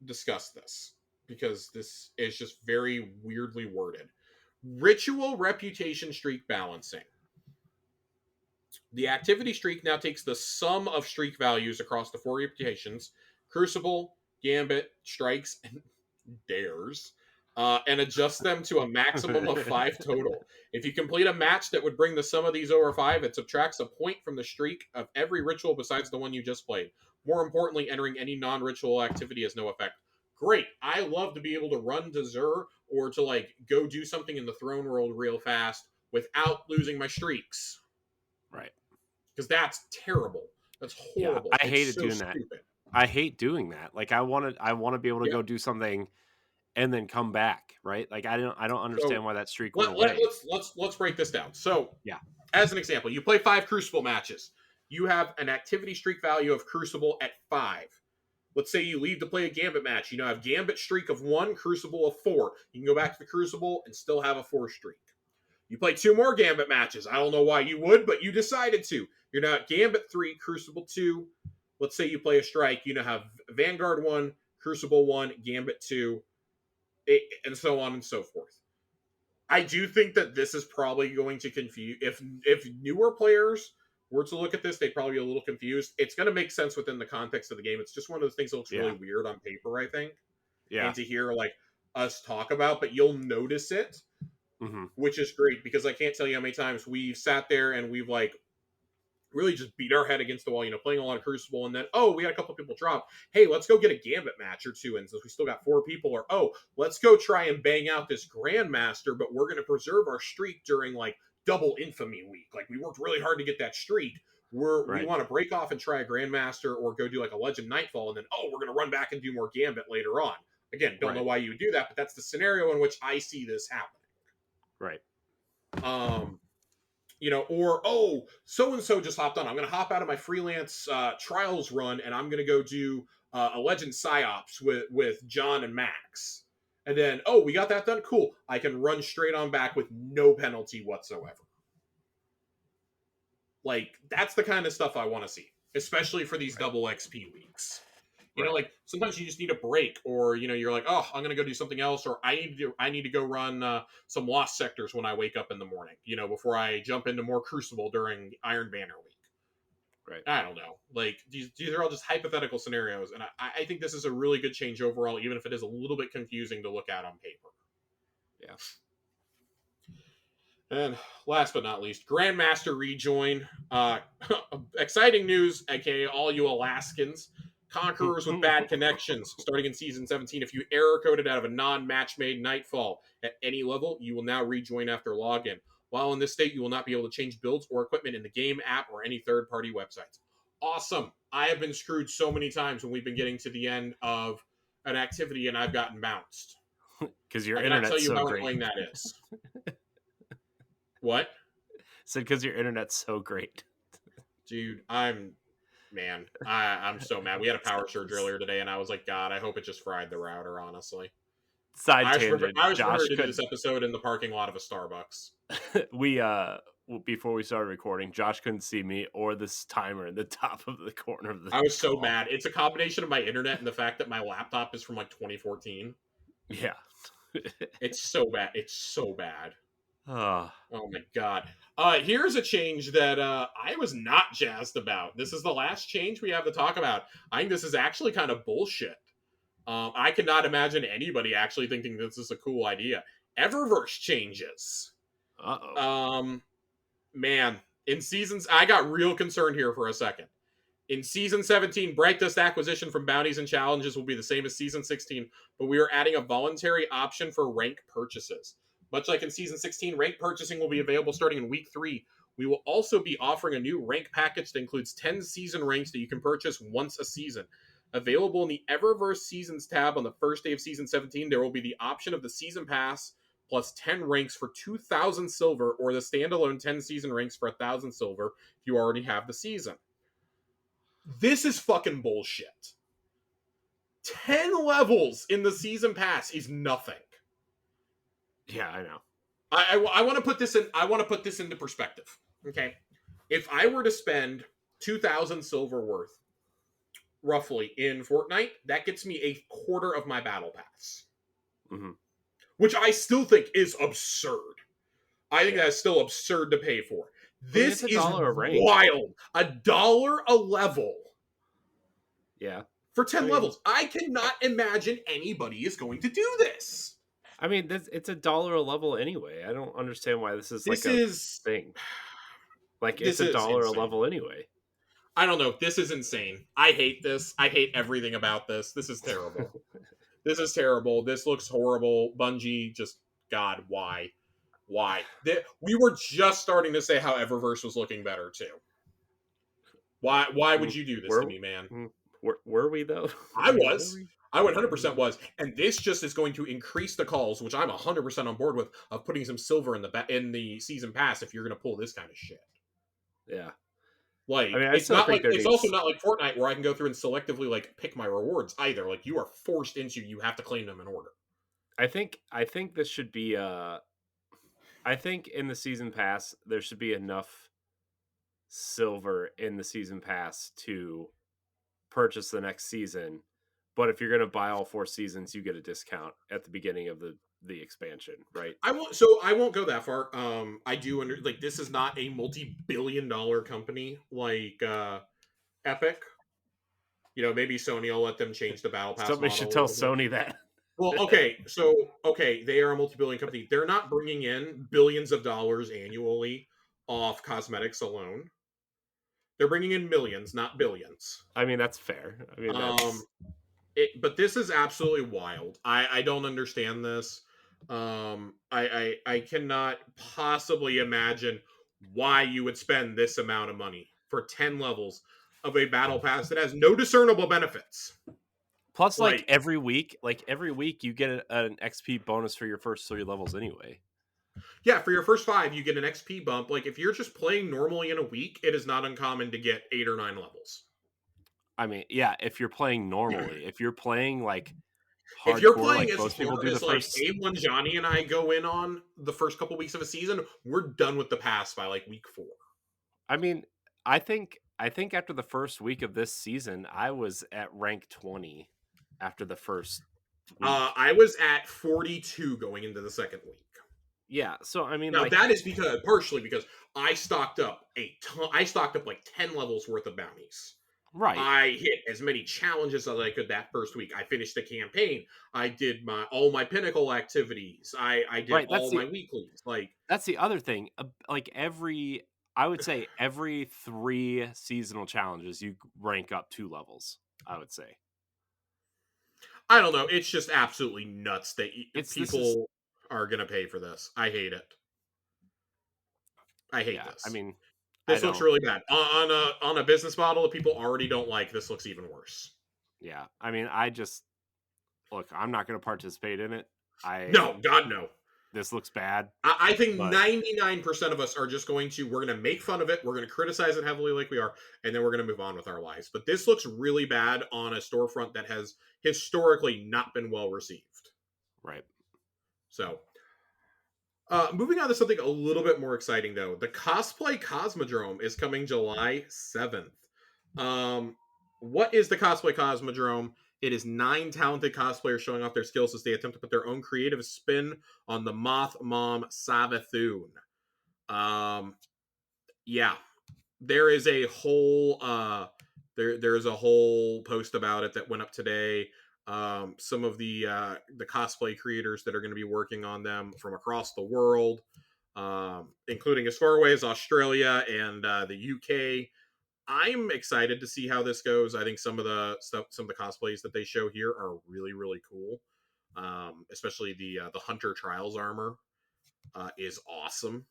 discuss this because this is just very weirdly worded. Ritual reputation streak balancing. The activity streak now takes the sum of streak values across the 4 reputations: Crucible, Gambit, Strikes, and Dares, and adjusts them to a maximum of 5 total. If you complete a match that would bring the sum of these over 5, it subtracts a point from the streak of every ritual besides the one you just played. More importantly, entering any non ritual activity has no effect. Great. I love to be able to run to Zur or to like go do something in the throne world real fast without losing my streaks Right. because that's terrible. That's Yeah, horrible. I It's hated so doing that. stupid. I hate doing that. Like, I want to be able to Yep. go do something and then come back, right? Like, I don't So understand why that streak went away. let's break this down. So, Yeah. as an example, you play 5 Crucible matches. You have an activity streak value of Crucible at 5. Let's say you leave to play a Gambit match. You now have Gambit streak of 1, Crucible of 4. You can go back to the Crucible and still have a 4 streak. You play 2 more Gambit matches. I don't know why you would, but you decided to. You're now at Gambit 3, Crucible 2. Let's say you play a Strike. You now have Vanguard 1, Crucible 1, Gambit 2, and so on and so forth. I do think that this is probably going to confuse if newer players were to look at this, they'd probably be a little confused. It's going to make sense within the context of the game. It's just one of those things that looks really Yeah. weird on paper, I think, Yeah. and to hear like us talk about, but you'll notice it, Mhm. which is great because I can't tell you how many times we've sat there and we've like really just beat our head against the wall, playing a lot of Crucible, and then, oh, we had a couple people drop. Hey, let's go get a Gambit match or two, and since we still got 4 people, or oh, let's go try and bang out this Grandmaster, but we're going to preserve our streak during like double infamy week. Like we worked really hard to get that streak. We Right. want to break off and try a Grandmaster or go do like a Legend Nightfall, and then oh, we're going to run back and do more Gambit later on. Again, don't know Right. why you would do that, but that's the scenario in which I see this happening. Right. Um, or oh, so and so just hopped on. I'm going to hop out of my freelance trials run, and I'm going to go do a Legend Psyops with John and Max. And then, oh, we got that done. Cool. I can run straight on back with no penalty whatsoever. Like that's the kind of stuff I want to see, especially for these Right. double XP weeks. Right. Like sometimes you just need a break, or you're like, oh, I'm gonna go do something else, or I need to go run some lost sectors when I wake up in the morning, before I jump into more Crucible during Iron Banner week. Right. I don't know. Like these are all just hypothetical scenarios, and I think this is a really good change overall, even if it is a little bit confusing to look at on paper. Yeah. And last but not least, Grandmaster rejoin. Exciting news, aka all you Alaskans. Conquerors with bad connections, starting in Season 17. If you error coded out of a non-match made Nightfall at any level, you will now rejoin after login. While in this state, you will not be able to change builds or equipment in the game app or any third-party websites. Awesome. I have been screwed so many times when we've been getting to the end of an activity and I've gotten bounced. Because your I cannot tell internet's you so how great. annoying that is. What? Said because your internet's so great. Dude, I'm so mad. We had a power surge earlier today, and I was like, God, I hope it just fried the router. Honestly, Side tangent. I was Josh prepared to do could this episode in the parking lot of a Starbucks. we before we started recording, Josh couldn't see me or this timer in the top of the corner of the I was so call. mad. It's a combination of my internet and the fact that my laptop is from like 2014. Yeah. It's so bad. It's so bad. Oh, Oh my god. Here's a change that I was not jazzed about. This is the last change we have to talk about. I think this is actually kind of bullshit. I cannot imagine anybody actually thinking this is a cool idea. Eververse changes. uh-oh. Um, man, in seasons, I got real concerned here for a second. In season 17, Bright Dust acquisition from bounties and challenges will be the same as season 16, but we are adding a voluntary option for rank purchases. Much like in season 16, rank purchasing will be available starting in week 3. We will also be offering a new rank package that includes 10 season ranks that you can purchase once a season. Available in the Eververse Seasons tab on the first day of season 17, there will be the option of the season pass plus 10 ranks for 2,000 silver or the standalone 10 season ranks for 1,000 silver if you already have the season. This is fucking bullshit. 10 levels in the season pass is nothing. Yeah, I know. I want to put this in. I want to put this into perspective. Okay, if I were to spend 2,000 silver worth roughly in Fortnite, that gets me a quarter of my battle pass, Mm-hmm. which I still think is absurd. I think Yeah. that's still absurd to pay for. I mean, This it's a is dollar a rank. wild. $1 a level Yeah. for I 10 mean, levels. I cannot imagine anybody is going to do this. it's a dollar a level anyway. I don't understand why this is like This a is thing. Like it's this a is dollar a insane. level anyway. I don't know. This is insane. I hate this. I hate everything about this. This is terrible. This is terrible. This looks horrible. Bungie, just God, why? Why? We were just starting to say how Eververse was looking better too. Why would Mm, you do this to Were me, man? were we though? I Were was. we? I Were 100% we? was. And this just is going to increase the calls, which I'm 100% on board with, of putting some silver in the season pass if you're going to pull this kind of shit. Yeah. I Like mean, I it's still not think like there it's also needs. not like Fortnite where I can go through and selectively like pick my rewards either. Like you are forced into you have to claim them in order. I think this should be. I think in the season pass there should be enough silver in the season pass to purchase the next season. But if you're going to buy all 4 seasons, you get a discount at the beginning of the expansion, right? I won't go that far. I do under like this is not a multi-billion-dollar company like Epic. You know, maybe Sony will let them change the battle pass Somebody should model a tell little bit. Sony that. Well, okay, they are a multi-billion company. They're not bringing in billions of dollars annually off cosmetics alone. They're bringing in millions, not billions. I mean, that's fair. I mean, Um, that's but this is absolutely wild. I don't understand this. I cannot possibly imagine why you would spend this amount of money for 10 levels of a battle pass that has no discernible benefits. plus Like, like every week you get an XP bonus for your first 3 levels anyway. yeah, for your first 5, you get an XP bump. Like, if you're just playing normally in a week, it is not uncommon to get 8 or 9 levels. I mean, yeah, if you're playing normally, if you're playing like If you're hardcore, playing like as most people hard do the as like first. A1 Johnny and I go in on the first couple weeks of a season, we're done with the pass by like week 4. I mean, I think after the first week of this season, I was at rank 20 after the first week. I was at 42 going into the second week. Yeah, so I mean, Now like, that is because partially because I stocked up a ton. I stocked up like 10 levels worth of bounties. right, I hit as many challenges as I could that first week. I finished the campaign. I did all my pinnacle activities. I did right. all my weeklies. Like That's the other thing. Like I would say every 3 seasonal challenges, you rank up 2 levels. I would say I don't know. It's just absolutely nuts that it's this is people are gonna pay for this. I hate it. I hate yeah. I this. mean, I This looks don't. really bad on a business model that people already don't like. This looks even worse. Yeah, I mean, I just look. I'm not going to participate in it. No, God no. This looks bad, I think but 99% of us are just we're going to make fun of it. We're going to criticize it heavily like we are, and then we're going to move on with our lives. But this looks really bad on a storefront that has historically not been well received. right. So, Moving on to something a little bit more exciting, though. The Cosplay Cosmodrome is coming July 7th. Um, what is the Cosplay Cosmodrome? It is 9 talented cosplayers showing off their skills as they attempt to put their own creative spin on the Moth Mom Savathun. Um, yeah, there is a whole there's a whole post about it that went up today. Some of the cosplay creators that are going to be working on them from across the world, including as far away as Australia and the UK. I'm excited to see how this goes. I think some of the cosplays that they show here are really really cool. Especially the Hunter Trials armor is awesome.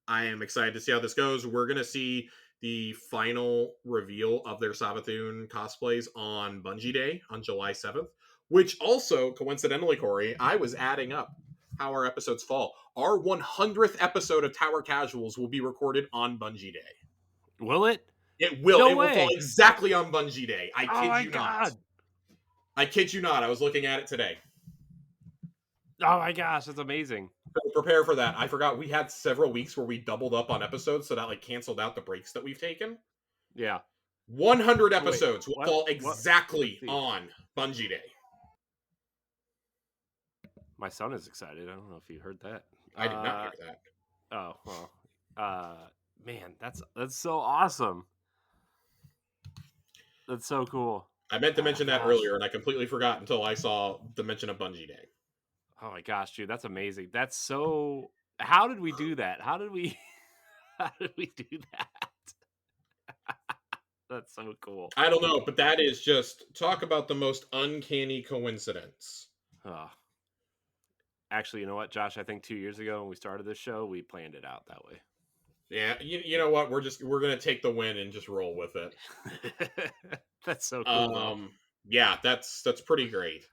I am excited to see how this goes. We're gonna see the final reveal of their Savathun cosplays on Bungie Day on July 7th, which also coincidentally, Corey, I was adding up how our episodes fall. Our 100th episode of Tower Casuals will be recorded on Bungie Day. Will it? It will. No It will fall way. exactly on Bungie Day. I Oh kid my you not. god. I kid you not. I was looking at it today. Oh my gosh, that's amazing. So prepare for that. I forgot we had several weeks where we doubled up on episodes, so that like canceled out the breaks that we've taken. Yeah. 100 Wait, episodes will what? fall What? Let's exactly see. on Bungie Day. My son is excited. I don't know if you heard that. I did not hear that. Oh well. Uh, man, that's so awesome. That's so cool. I meant to Oh mention that gosh. earlier, and I completely forgot until I saw the mention of Bungie Day. Oh my gosh, dude, that's amazing. That's so. How did we do that? How did we? How did we do that? That's so cool. I don't know, but that is just talk about the most uncanny coincidence. Oh. Actually, you know what, Josh? I think 2 years ago when we started this show, we planned it out that way. Yeah, you know what? We're gonna take the win and just roll with it. That's so cool, though. Um, yeah, that's pretty great.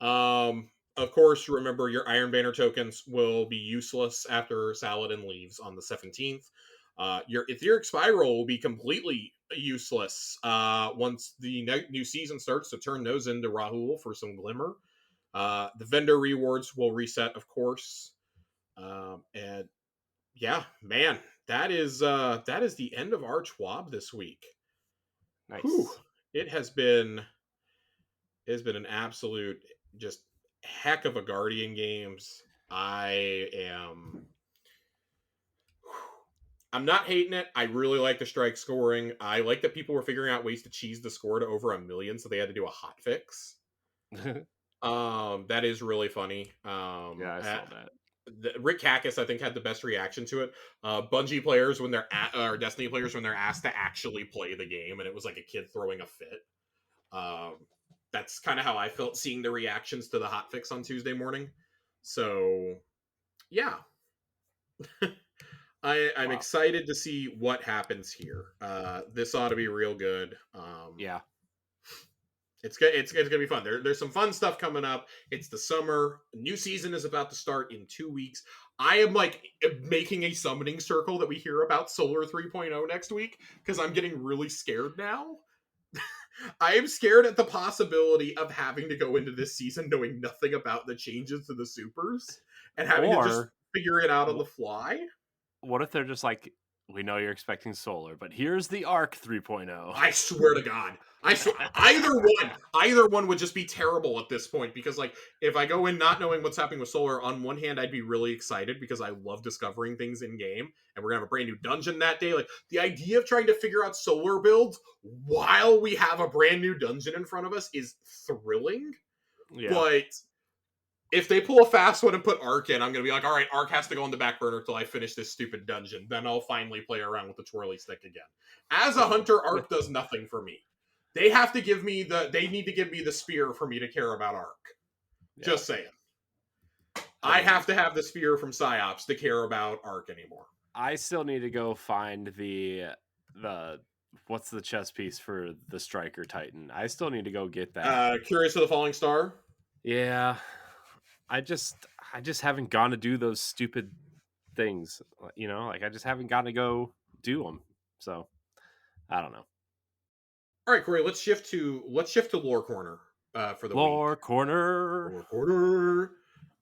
Of course, remember your Iron Banner tokens will be useless after Saladin leaves on the 17th. Your Etheric Spiral will be completely useless once the new season starts to turn those into Rahul for some glimmer. The vendor rewards will reset, of course. And yeah, man, that is the end of our TWAB this week. Whew. Nice. It has been an absolute just heck of a Guardian games. I'm not hating it. I really like the strike scoring. I like that people were figuring out ways to cheese the score to over 1 million, so they had to do a hot fix. That is really funny. Yeah, I saw that. Rick Cackus, I think, had the best reaction to it. Bungie players when or Destiny players when they're asked to actually play the game, and it was like a kid throwing a fit. Um, that's kind of how I felt seeing the reactions to the hotfix on Tuesday morning. So, yeah, I'm Wow. excited to see what happens here. This ought to be real good. Yeah. It's good. It's gonna be fun. There's some fun stuff coming up. It's the summer. New season is about to start in 2 weeks. I am like making a summoning circle that we hear about Solar 3.0 next week because I'm getting really scared now. I am scared at the possibility of having to go into this season knowing nothing about the changes to the supers and having to just Or figure it out on the fly. what if they're just like, we know you're expecting solar, but here's the Arc 3.0. I swear to God, I swear either one would just be terrible at this point because like if I go in not knowing what's happening with Solar, on one hand I'd be really excited because I love discovering things in game, and we're gonna have a brand new dungeon that day. Like the idea of trying to figure out Solar builds while we have a brand new dungeon in front of us is thrilling, Yeah. but if they pull a fast one and put Arc in, I'm gonna be like, all right, Arc has to go on the back burner till I finish this stupid dungeon. Then I'll finally play around with the twirly stick again. As a hunter, Arc does nothing for me. They have to give me they need to give me the spear for me to care about Arc. Yeah. Just saying. I I mean, have to have the spear from Psyops to care about Arc anymore. I still need to go find the what's the chess piece for the Striker Titan. I still need to go get that. Curious of the Falling Star. Yeah. I just I just haven't gone to do those stupid things, like I just haven't gotten to go do them. So, I don't know. All right, Corey. Let's shift to Lore Corner for the week. Lore corner. Lore Corner.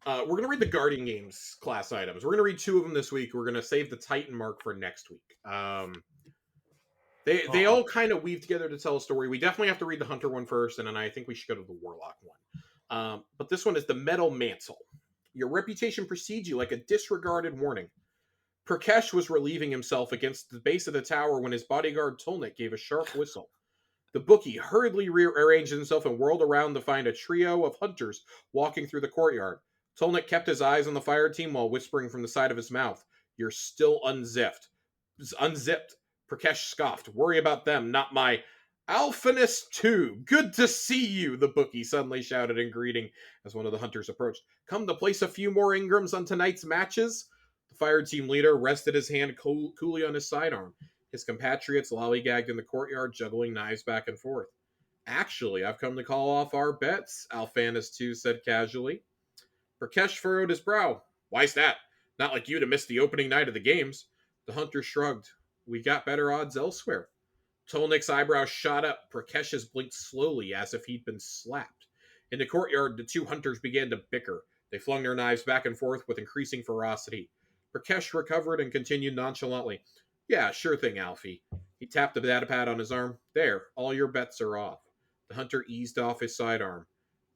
We're going to read the Guardian Games class items. We're going to read 2 of them this week. We're going to save the Titan mark for next week. They Oh, all kind of weave together to tell a story. We definitely have to read the Hunter one first, and then I think we should go to the Warlock one. But this one is the Metal Mantle. Your reputation precedes you like a disregarded warning. Prakash was relieving himself against the base of the tower when his bodyguard Tolnik gave a sharp whistle. The bookie hurriedly rearranged himself and whirled around to find a trio of hunters walking through the courtyard. Tolnik kept his eyes on the fire team while whispering from the side of his mouth, "You're still unzipped." Unzipped. Prakash scoffed. "Worry about them, not my Alphanist 2. Good to see you," the bookie suddenly shouted in greeting as one of the hunters approached. "Come to place a few more Ingrams on tonight's matches?" The fire team leader rested his hand coolly on his sidearm. His compatriots lollygagged in the courtyard, juggling knives back and forth. "Actually, I've come to call off our bets," Alphanus 2 said casually. Prakash furrowed his brow. "Why's that? Not like you to miss the opening night of the games." The hunter shrugged. "We got better odds elsewhere." Tolnik's eyebrows shot up. Prakesh's blinked slowly as if he'd been slapped. In the courtyard, the 2 hunters began to bicker. They flung their knives back and forth with increasing ferocity. Prakesh recovered and continued nonchalantly. "Yeah, sure thing, Alfie." He tapped the data pad on his arm. "There, all your bets are off." The hunter eased off his sidearm.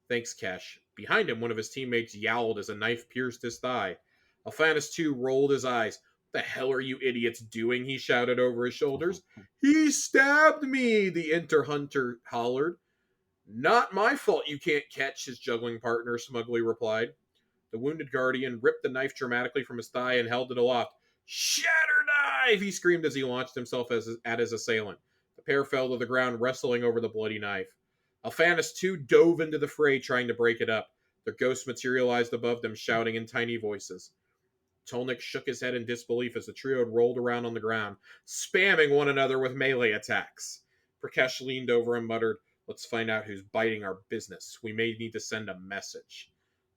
"Thanks, Kesh." Behind him, one of his teammates yowled as a knife pierced his thigh. Alphanus, too, rolled his eyes. "What the hell are you idiots doing?" he shouted over his shoulders. "He stabbed me," the inter-hunter hollered. "Not my fault you can't catch," his juggling partner smugly replied. The wounded guardian ripped the knife dramatically from his thigh and held it aloft. "Shatter knife!" he screamed as he launched himself at his assailant. The pair fell to the ground, wrestling over the bloody knife. Alphanus too dove into the fray, trying to break it up. Their ghosts materialized above them, shouting in tiny voices. Tolnik shook his head in disbelief as the trio had rolled around on the ground, spamming one another with melee attacks. Prakash leaned over and muttered, "Let's find out who's biting our business. We may need to send a message."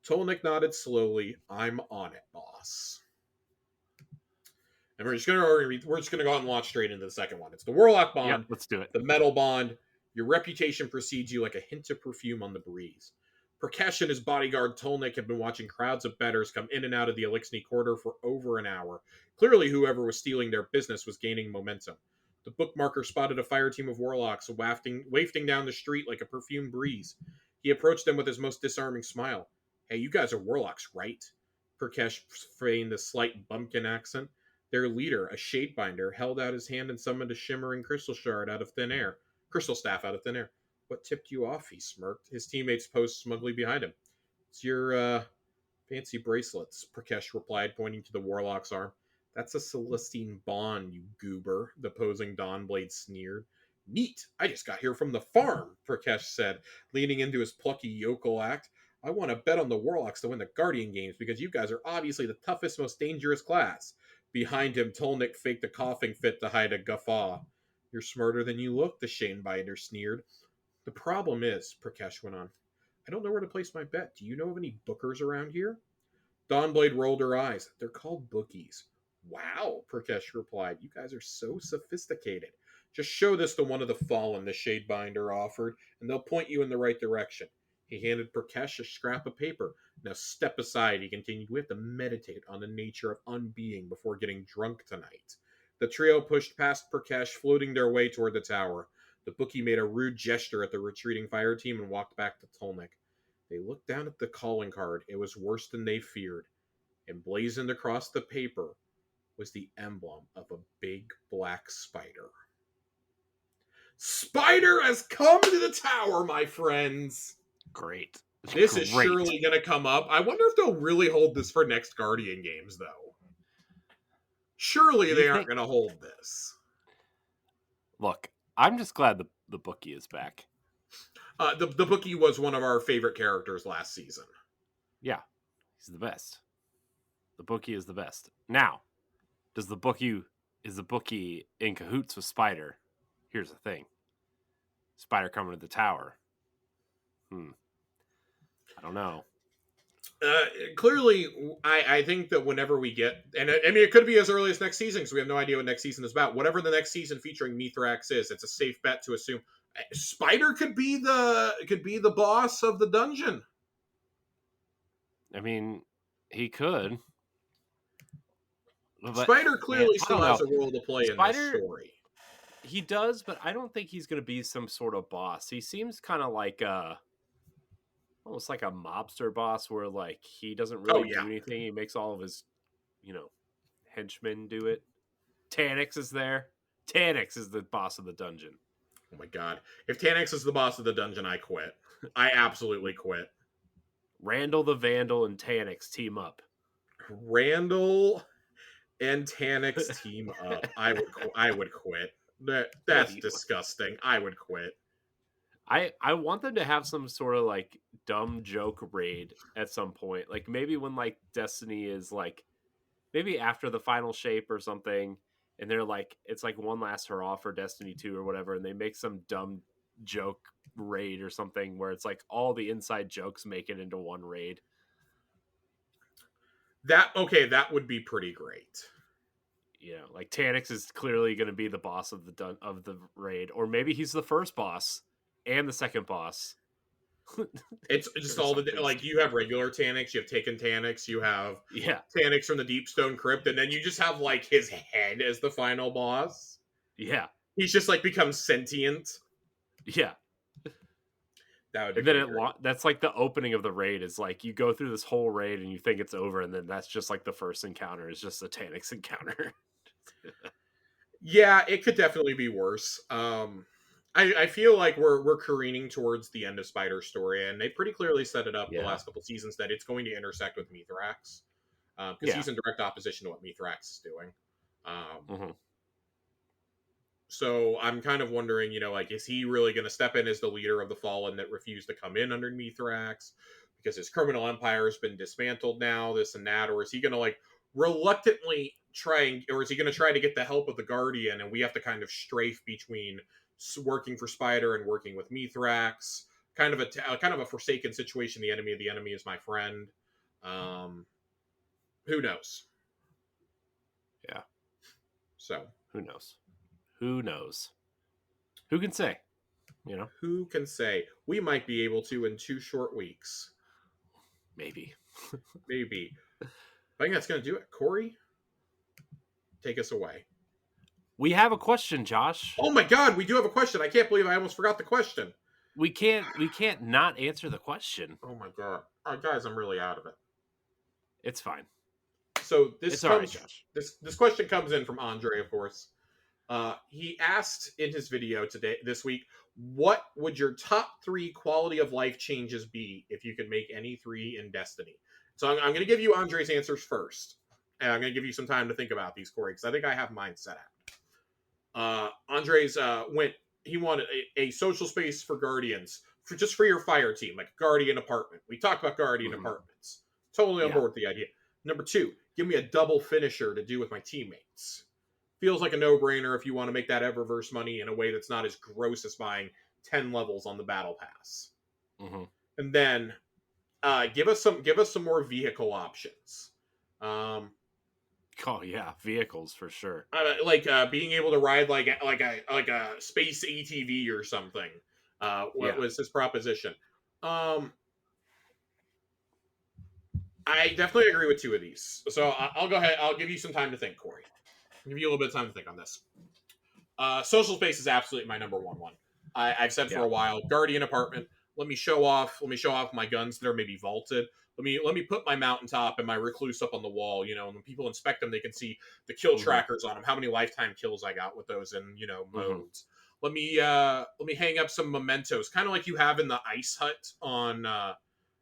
Tolnik nodded slowly. "I'm on it, boss." And we're just gonna go out and launch straight into the second one. It's the Warlock yep. Bond, Let's do it. the Metal Bond. Your reputation precedes you like a hint of perfume on the breeze. Prakash and his bodyguard Tolnik have been watching crowds of bettors come in and out of the Elixni Quarter for over an hour. Clearly, whoever was stealing their business was gaining momentum. The bookmarker spotted a fire team of warlocks wafting down the street like a perfumed breeze. He approached them with his most disarming smile. "Hey, you guys are warlocks, right?" Prakash feigned a slight bumpkin accent. Their leader, a shadebinder, held out his hand and summoned a shimmering crystal shard out of thin air. Crystal staff out of thin air. "What tipped you off?" he smirked. His teammates posed smugly behind him. "It's your, fancy bracelets," Prakesh replied, pointing to the warlock's arm. "That's a Celestine bond, you goober," the posing Dawnblade sneered. "Neat. I just got here from the farm," Prakesh said, leaning into his plucky yokel act. "I want to bet on the Warlocks to win the Guardian Games because you guys are obviously the toughest, most dangerous class." Behind him, Tolnik faked a coughing fit to hide a guffaw. "You're smarter than you look," the Shanebinder sneered. "The problem is," Prakesh went on, "I don't know where to place my bet. Do you know of any bookers around here?" Dawnblade rolled her eyes. "They're called bookies." "Wow," Prakesh replied. "You guys are so sophisticated. Just show this to one of the fallen," the Shadebinder offered, "and they'll point you in the right direction." He handed Prakesh a scrap of paper. "Now step aside," he continued. "We have to meditate on the nature of unbeing before getting drunk tonight." The trio pushed past Prakesh, floating their way toward the tower. The bookie made a rude gesture at the retreating fire team and walked back to Tolnik. They looked down at the calling card. It was worse than they feared. Emblazoned across the paper was the emblem of a big black spider. Spider has come to the tower, my friends. Great. This is Great. surely going to come up. I wonder if they'll really hold this for next Guardian games, though. Surely Do you they aren't think? going to hold this. Look, I'm just glad the bookie is back. The bookie was one of our favorite characters last season. Yeah, he's the best. The bookie is the best. Now, does the bookie is the bookie in cahoots with Spider? Here's the thing: Spider coming to the tower. I don't know. Uh, Clearly, I think that whenever we get, and I mean, it could be as early as next season because we have no idea what next season is about. Whatever the next season featuring Mithrax is, it's a safe bet to assume Spider could be the boss of the dungeon. I mean, he could, but Spider man, clearly I still don't has know. a role to play in this Spider, story. he does, but I don't think he's going to be some sort of boss. He seems kind of like almost like a mobster boss, where like he doesn't Oh really yeah. do anything. He makes all of his, you know, henchmen do it. Tanix is there. Tanix is the boss of the dungeon. Oh my god. If Tanix is the boss of the dungeon, I quit. I absolutely quit. Randall the Vandal and Tanix team up. Randall and Tanix team up. I would quit. What That's do you? disgusting. I would quit. I want them to have some sort of like dumb joke raid at some point. Like maybe when like Destiny is like maybe after the final shape or something, and they're like it's like one last hurrah for Destiny 2 or whatever, and they make some dumb joke raid or something where it's like all the inside jokes make it into one raid. That would be pretty great. You know, like Tanix is clearly going to be the boss of of the raid, or maybe he's the first boss and the second boss. It's just Or all the something like you stupid. have regular Tanix, you have Taken Tanix, you have Yeah, Tanix from the Deep Stone Crypt, and then you just have like his head as the final boss. yeah, He's just like becomes sentient. yeah. That would be And then pretty great. that's like the opening of the raid is like you go through this whole raid and you think it's over, and then that's just like the first encounter is just a Tanix encounter. Yeah, it could definitely be worse. I feel like we're careening towards the end of Spider's story, and they pretty clearly set it up the Yeah, last couple seasons that it's going to intersect with Mithrax, because yeah, he's in direct opposition to what Mithrax is doing. Um, hmm so I'm kind of wondering, like, is he really going to step in as the leader of the Fallen that refused to come in under Mithrax because his criminal empire has been dismantled now, this and that, or is he going to like reluctantly or is he going to try to get the help of the Guardian, and we have to kind of strafe between working for Spider and working with Mithrax, kind of a forsaken situation. The enemy of the enemy is my friend. Um, who knows? yeah. So Who knows? Who knows? Who can say? You know, who can say? We might be able to in 2 short weeks. maybe. Maybe. I think that's going to do it. Corey, take us away. We have a question, Josh. Oh my God, we do have a question. I can't believe I almost forgot the question. We can't not answer the question. Oh my God, guys, I'm really out of it. It's fine. So It's all right, Josh. this question comes in from Andre, of course. He asked in his video this week, what would your top 3 quality of life changes be if you could make any 3 in Destiny? So I'm going to give you Andre's answers first, and I'm going to give you some time to think about these, Corey, because I think I have mine set out. Andres he wanted a social space for Guardians, for your fire team, like a Guardian apartment. We talked about Guardian Hmm. apartments. Totally on Yeah. board with the idea. Number 2, give me a double finisher to do with my teammates. Feels like a no-brainer if you want to make that Eververse money in a way that's not as gross as buying 10 levels on the battle pass. Hmm. And then give us some more vehicle options. Oh yeah, vehicles for sure. Like being able to ride like a space ATV or something. What Yeah. was his proposition? Um, I definitely agree with 2 of these. So I'll go ahead. I'll give you some time to think, Corey. I'll give you a little bit of time to think on this. Social space is absolutely my number one. I've said for Yeah. a while, Guardian apartment. Let me show off. Let me show off my guns that are maybe vaulted. Let me put my mountaintop and my recluse up on the wall. And when people inspect them, they can see the kill Hmm. trackers on them. How many lifetime kills I got with those in Hmm. modes. Let me hang up some mementos, kind of like you have in the ice hut on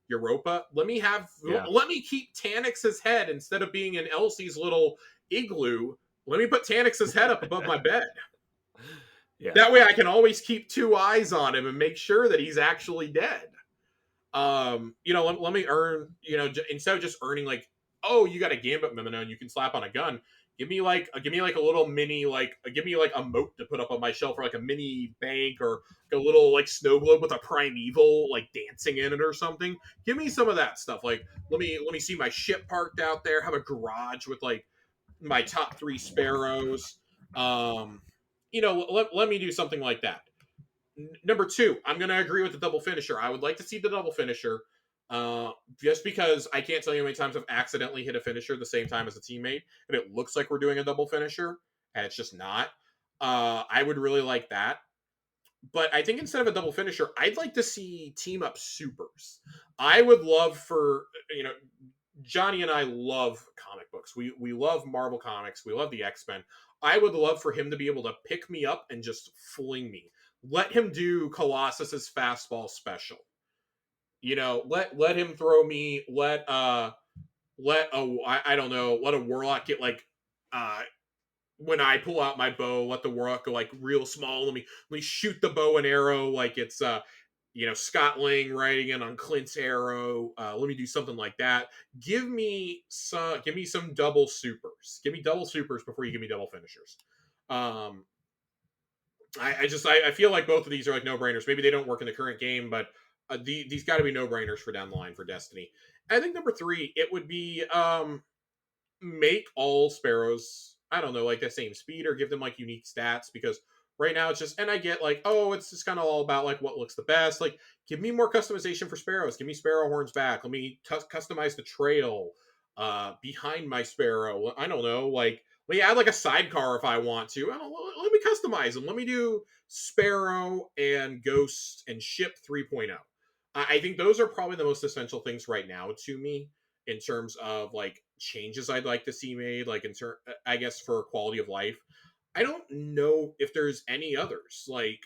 Europa. Yeah. Let me keep Tanix's head instead of being in Elsie's little igloo. Let me put Tanix's head up above my bed. Yeah. That way I can always keep 2 eyes on him and make sure that he's actually dead. Let me earn, instead of just earning like, oh, you got a Gambit memento and you can slap on a gun. Give me like a little mini, give me like a moat to put up on my shelf, or like a mini bank, or like a little like snow globe with a primeval like dancing in it or something. Give me some of that stuff. Like let me see my ship parked out there. Have a garage with like my top 3 sparrows. Um, let me do something like that. Number 2, I'm going to agree with the double finisher. I would like to see the double finisher. Uh, just because I can't tell you how many times I've accidentally hit a finisher the same time as a teammate, and it looks like we're doing a double finisher, and it's just not. I would really like that. But I think instead of a double finisher, I'd like to see team up supers. I would love for Johnny and I love comic books. We love Marvel comics. We love the X-Men. I would love for him to be able to pick me up and just fling me. Let him do Colossus's fastball special. Let him throw me. I don't know. Let a Warlock get like uh when I pull out my bow, let the Warlock go like real small. Let me shoot the bow and arrow like it's Scott Lang riding in on Clint's arrow. Let me do something like that. Give me some double supers. Give me double supers before you give me double finishers. Um, I feel like both of these are like no brainers. Maybe they don't work in the current game, but these got to be no brainers for down the line for Destiny. I think number three, it would be make all sparrows, I don't know, like the same speed or give them like unique stats because right now it's just, and I get like, oh, it's just kind of all about like what looks the best. Like, give me more customization for sparrows. Give me sparrow horns back. Let me customize the trail behind my sparrow. I don't know, like, let me add like a sidecar if I want to. I don't, let me customize them. Let me do sparrow and ghost and ship 3.0. I think those are probably the most essential things right now to me in terms of like changes I'd like to see made, like I guess for quality of life. I don't know if there's any others. Like,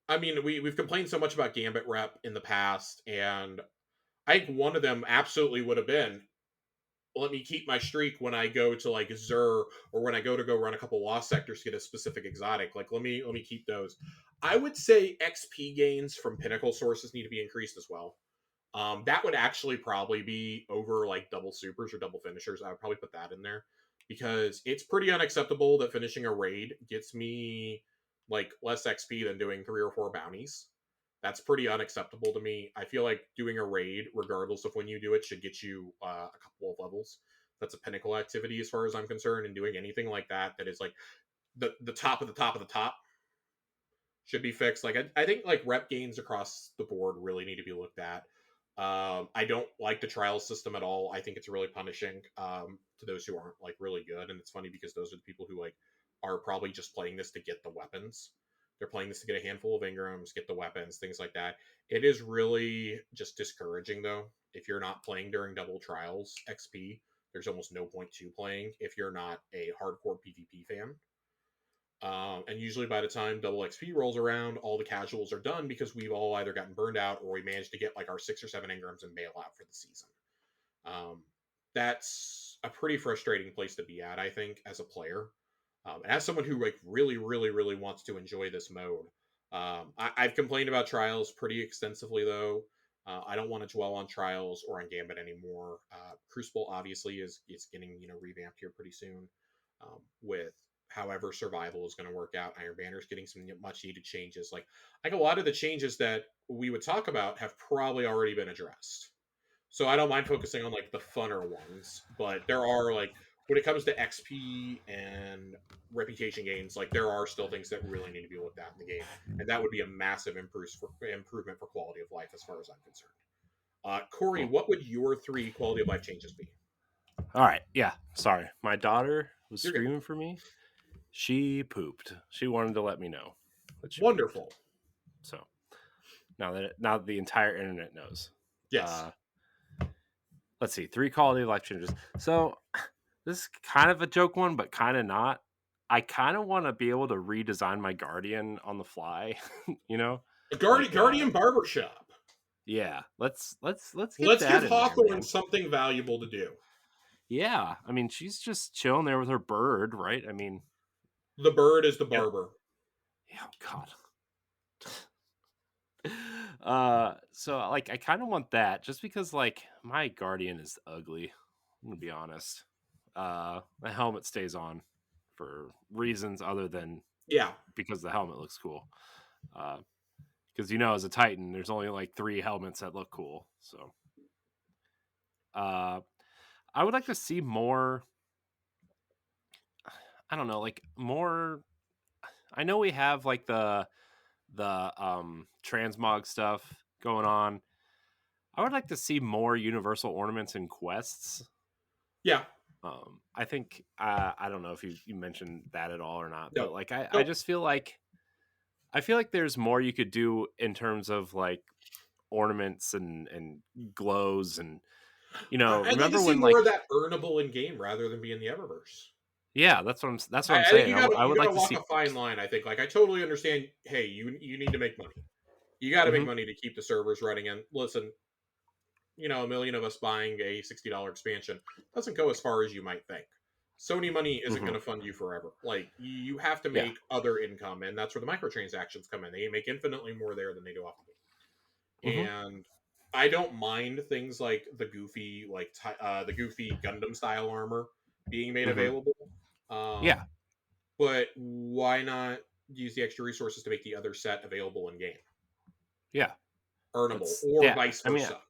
I mean, we've complained so much about Gambit rep in the past, and I think one of them absolutely would have been let me keep my streak when I go to like Zur or when I go run a couple lost sectors to get a specific exotic. Like let me keep those. I would say XP gains from pinnacle sources need to be increased as well. That would actually probably be over like double supers or double finishers. I would probably put that in there because it's pretty unacceptable that finishing a raid gets me like less XP than doing 3 or 4 bounties. That's pretty unacceptable to me. I feel like doing a raid, regardless of when you do it, should get you a couple of levels. That's a pinnacle activity as far as I'm concerned, and doing anything like that is like the top of the top of the top should be fixed. Like I think like rep gains across the board really need to be looked at. I don't like the trial system at all. I think it's really punishing to those who aren't like really good. And it's funny because those are the people who like are probably just playing this to get the weapons. They're playing this to get a handful of Ingrams, get the weapons, things like that. It is really just discouraging though. If you're not playing during double trials XP, there's almost no point to playing if you're not a hardcore PvP fan. And usually by the time double XP rolls around, all the casuals are done because we've all either gotten burned out or we managed to get like our 6 or 7 Ingrams and bail out for the season. Um, that's a pretty frustrating place to be at, I think, as a player. And as someone who like really, really, really wants to enjoy this mode, I've complained about trials pretty extensively though. I don't want to dwell on trials or on Gambit anymore. Crucible obviously is getting revamped here pretty soon with however survival is going to work out. Iron Banner's getting some much needed changes. Like a lot of the changes that we would talk about have probably already been addressed. So I don't mind focusing on like the funner ones, but there are like when it comes to XP and reputation gains, like there are still things that really need to be looked at in the game, and that would be a massive improvement for quality of life as far as I'm concerned. Corey, Cool. what would your 3 quality of life changes be? All right. Yeah. Sorry. My daughter was You're good. screaming for me. She pooped. She wanted to let me know that she pooped. Wonderful. So now the entire internet knows. Yes. Uh, let's see. 3 quality of life changes. So this is kind of a joke one, but kind of not. I kind of want to be able to redesign my Guardian on the fly. you know, A like Guardian Barbershop. yeah. Let's get Let's give that in there, Hawthorne man. something valuable to do. Yeah. I mean, she's just chilling there with her bird, right? I mean, The bird is the yeah. barber. Yeah. God. So like I kind of want that just because like my Guardian is ugly. I'm gonna be honest. The helmet stays on for reasons other than Yeah. because the helmet looks cool. Because as a Titan, there's only like 3 helmets that look cool. So uh, I would like to see more. I don't know, like more. I know we have like the transmog stuff going on. I would like to see more universal ornaments and quests. Yeah. I think I don't know if you mentioned that at all or not, Nope. but like I Nope. just feel like there's more you could do in terms of like ornaments and glows and I'd like to remember see when more of like that earnable in game rather than be in the Eververse. yeah, that's what I'm I think saying. I you would like gotta to walk see a fine line. I think, like, I totally understand. Hey, you need to make money. You got to make hmm money to keep the servers running. And listen, a million of us buying a $60 expansion doesn't go as far as you might think. Sony money isn't hmm going to fund you forever. Like, you have to yeah make other income, and that's where the microtransactions come in. They make infinitely more there than they do off the game. hmm And I don't mind things like the goofy Gundam style armor being made hmm available. yeah Um, but why not use the extra resources to make the other set available in game, yeah earnable, that's or yeah vice I mean versa?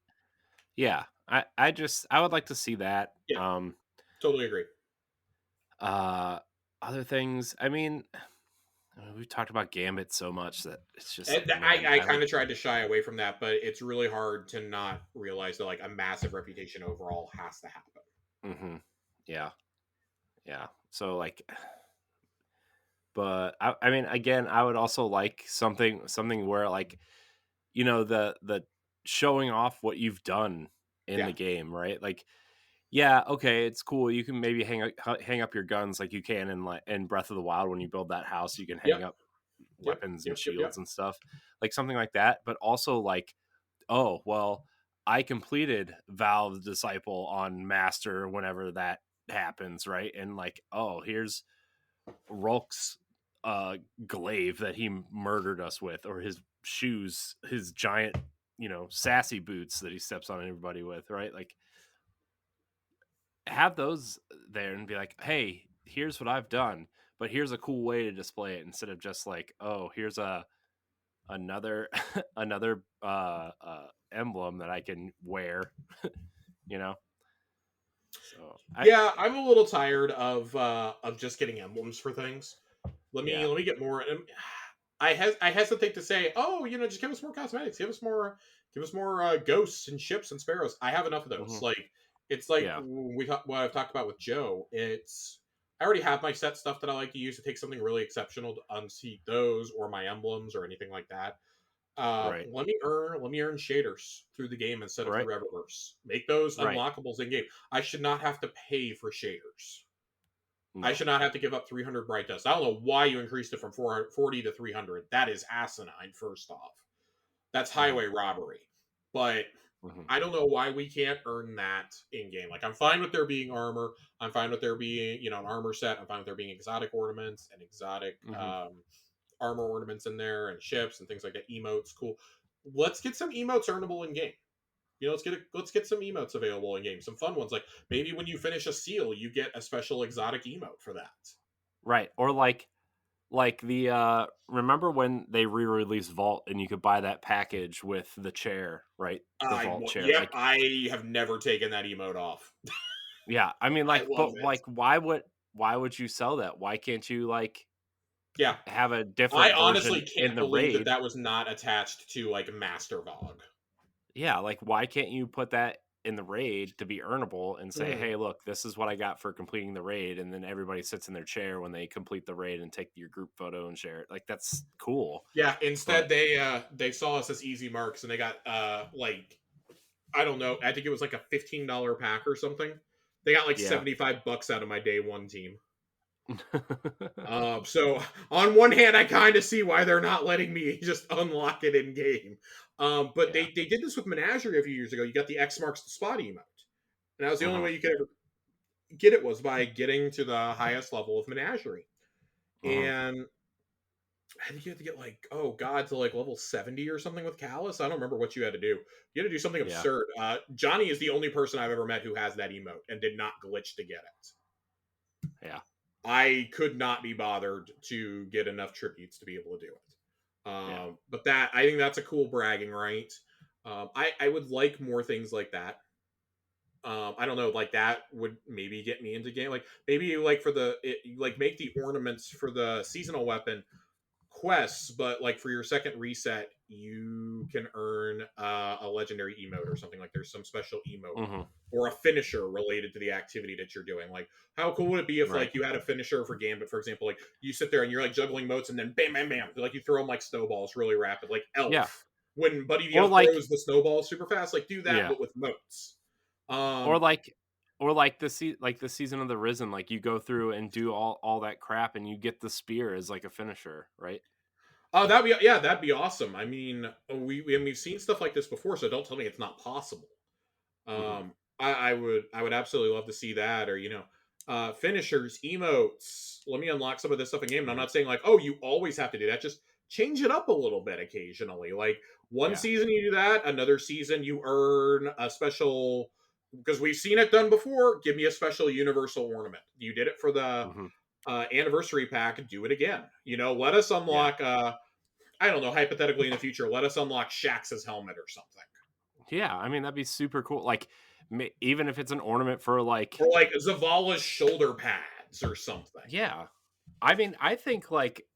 yeah I would like to see that. Yeah, totally agree. Uh other things, I mean, we've talked about Gambit so much that it's just And like, man, I I kind would of tried to shy away from that, but it's really hard to not realize that like a massive reputation overall has to happen. hmm yeah so like but I mean, again, I would also like something where like the showing off what you've done in Yeah, the game, right? Like, yeah, okay, it's cool. You can maybe hang up your guns like you can in Breath of the Wild when you build that house. You can hang yep, up yep, weapons and yep, yep, yep. shields and stuff, like something like that. But also like, oh well, I completed Valve's Disciple on Master whenever that happens, right? And like, oh, here's Rolk's glaive that he murdered us with, or his shoes, his giant, sassy boots that he steps on everybody with, right? Like, have those there and be like, hey, here's what I've done, but here's a cool way to display it instead of just like, oh, here's another another emblem that I can wear, you know. So I Yeah, I'm a little tired of just getting emblems for things. yeah. Let me get more. I hesitate to say, oh, just give us more cosmetics, give us more ghosts and ships and sparrows. I have enough of those. hmm Like, it's like yeah. what I've talked about with Joe. It's I already have my set stuff that I like to use to take something really exceptional to unseat those or my emblems or anything like that. Right. Let me earn shaders through the game instead of Right. through Eververse. Make those Right. unlockables in game. I should not have to pay for shaders. I No. should not have to give up 300 bright dust. I don't know why you increased it from 440 to 300. That is asinine, first off. That's hmm highway robbery. But hmm I don't know why we can't earn that in game. Like, I'm fine with there being armor. I'm fine with there being, an armor set. I'm fine with there being exotic ornaments and exotic hmm armor ornaments in there and ships and things like that. Emotes, cool. Let's get some emotes earnable in game. Let's get some emotes available in game. Some fun ones, like maybe when you finish a seal, you get a special exotic emote for that. Right. Or like the remember when they re-released Vault and you could buy that package with the chair, right? The Vault chair. Yep, Like, I have never taken that emote off. yeah, I mean, I like, love but it. like why would you sell that? Why can't you like Yeah, have a I different honestly version in can't the believe that raid? that was not attached to like Master Vog. Yeah, like why can't you put that in the raid to be earnable and say, Mm. "Hey, look, this is what I got for completing the raid," and then everybody sits in their chair when they complete the raid and take your group photo and share it. Like that's cool. Yeah, instead But they saw us as easy marks and they got like I don't know, I think it was like a $15 pack or something. They got like yeah. 75 bucks out of my day one team. So on one hand, I kind of see why they're not letting me just unlock it in game. But yeah. they did this with Menagerie a few years ago. You got the X marks the spot emote, and that was the only hmm way you could ever get it was by getting to the highest level of Menagerie. hmm And I think you had to get like, oh god, to like level 70 or something with Callus. I don't remember what you had to do. You had to do something Yeah. absurd. Johnny is the only person I've ever met who has that emote and did not glitch to get it. Yeah. I could not be bothered to get enough tributes to be able to do it. Yeah. But that I think that's a cool bragging right. I would like more things like that. I don't know, like that would maybe get me into game. Like maybe like for like make the ornaments for the seasonal weapon quests, but like for your second reset, you can earn a legendary emote or something. Like there's some special emote Mhm. or a finisher related to the activity that you're doing. Like, how cool would it be if Right. like you had a finisher for Gambit, for example? Like you sit there and you're like juggling motes, and then bam, bam, bam, like you throw them like snowballs really rapid, like Yeah. Elf. When Buddy the Or Elf like throws the snowballs super fast, like do that, yeah. but with motes. Or Um, like or like the season of the Risen, like you go through and do all that crap and you get the spear as like a finisher, right? oh, that'd be yeah, that'd be awesome. I mean, we've seen stuff like this before, so don't tell me it's not possible. Mhm. I would absolutely love to see that, or finishers, emotes. Let me unlock some of this stuff in game. And I'm Right. not saying like, oh, you always have to do that. Just change it up a little bit occasionally. Like one Yeah. season you do that, another season you earn a special. Because we've seen it done before. Give me a special universal ornament. You did it for the Mhm. anniversary pack. Do it again. Let us Yeah. unlock. I don't know. Hypothetically, in the future, let us unlock Shax's helmet or something. Yeah, I mean, that'd be super cool, like, even if it's an ornament for, like Or like Zavala's shoulder pads or something. yeah. I mean, I think, like,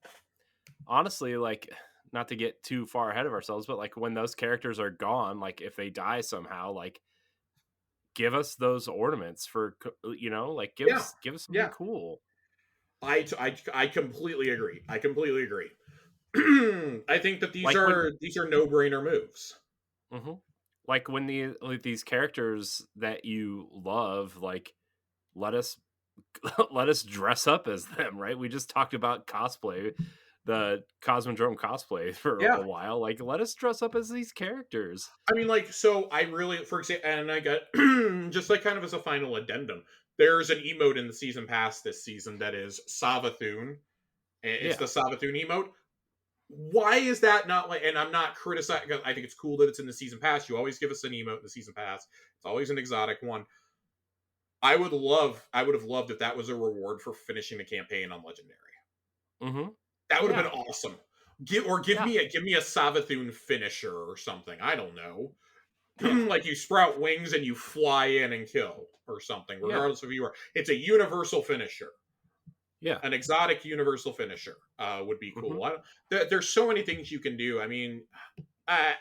honestly, like, not to get too far ahead of ourselves, but, like, when those characters are gone, like, if they die somehow, like, give us those ornaments for like, Yeah, give us something yeah. cool. I completely agree. I completely agree. I think that Like, when these are no brainer moves. mhm. Like, when these characters that you love, like, let us let us dress up as them, right? We just talked about cosplay, the Cosmodrome cosplay for a Yeah, while. Like, let us dress up as these characters. I mean, like, so I really, for example, and I got just like kind of as a final addendum. There's an emote in the season pass this season that is Savathun. It's the Yeah. Savathun emote. Why is that not like? And I'm not criticizing. I think it's cool that it's in the season pass. You always give us an emote in the season pass. It's always an exotic one. I would have loved if that was a reward for finishing the campaign on Legendary. Hmm. That would have Yeah. been awesome. Yeah. Give me a Savathun finisher or something. I don't know. Yeah. Like you sprout wings and you fly in and kill or something, Yeah. regardless of who you are. It's a universal finisher. Yeah. An exotic universal finisher would be Hmm. cool. There's so many things you can do. I mean, I,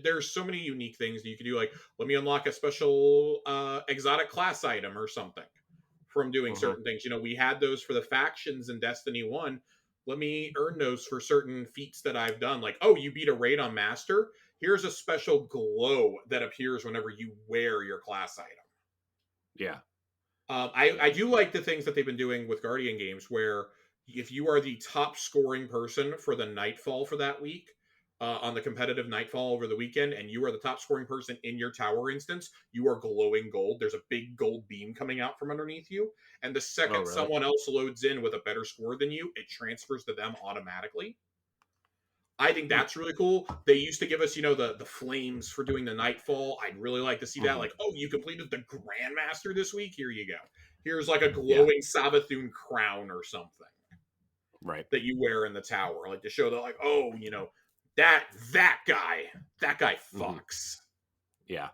there's so many unique things that you can do. Like, let me unlock a special exotic class item or something from doing Hmm. certain things. We had those for the factions in Destiny 1. Let me earn those for certain feats that I've done. Like, oh, you beat a raid on Master. Here's a special glow that appears whenever you wear your class item. Yeah. I do like the things that they've been doing with Guardian games, where if you are the top scoring person for the Nightfall for that week, on the competitive Nightfall over the weekend, and you are the top scoring person in your tower instance, you are glowing gold. There's a big gold beam coming out from underneath you. And the Oh, second really? someone else loads in with a better score than you, it transfers to them automatically. I think Hmm. that's really cool. They used to give us, the flames for doing the Nightfall. I'd really like to see that. Hmm. Like, oh, you completed the Grandmaster this week. Here you go. Here's like a Yeah. glowing Savathun crown or something Right. that you wear in the tower, like to show that, like, oh, that that guy Hmm. fucks. Yeah.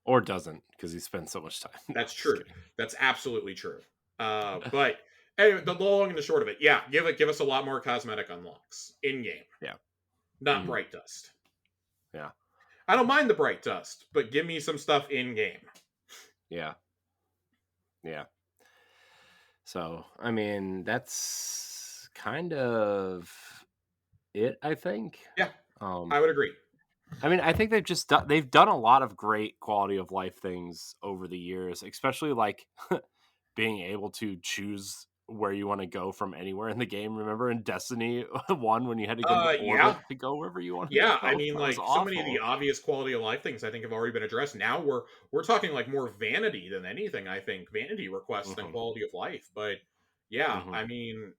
Or doesn't because he spends so much time. No, That's just true. kidding. That's absolutely true. But anyway, the long and the short of it, yeah, give us a lot more cosmetic unlocks in game, Yeah. not Hmm. bright dust. Yeah. I don't mind the bright dust, but give me some stuff in game. Yeah. Yeah. So, I mean, that's kind of it, I think. Yeah, Um, I would agree. I mean, I think they've done a lot of great quality of life things over the years, especially like being able to choose where you want to go from anywhere in the game. Remember in Destiny 1 when you had to go to the Yeah, orbit to go wherever you wanted to yeah. I go? mean, That was like so many of the awful. obvious quality of life things I think have already been addressed. Now we're talking like more vanity than anything. I think vanity requests than Hmm. quality of life. But yeah, Hmm. I mean,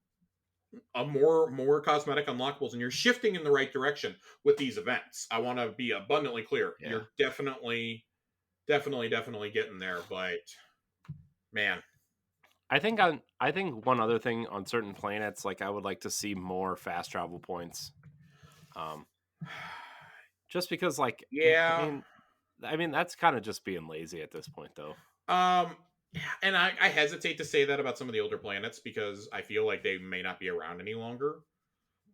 a more cosmetic unlockables, and you're shifting in the right direction with these events. I want to be abundantly clear. Yeah. You're definitely getting there. But man, I think one other thing on certain planets, like I would like to see more fast travel points. Um, just because, like, yeah. I mean, that's kind of just being lazy at this point, though. Um, And I hesitate to say that about some of the older planets because I feel like they may not be around any longer.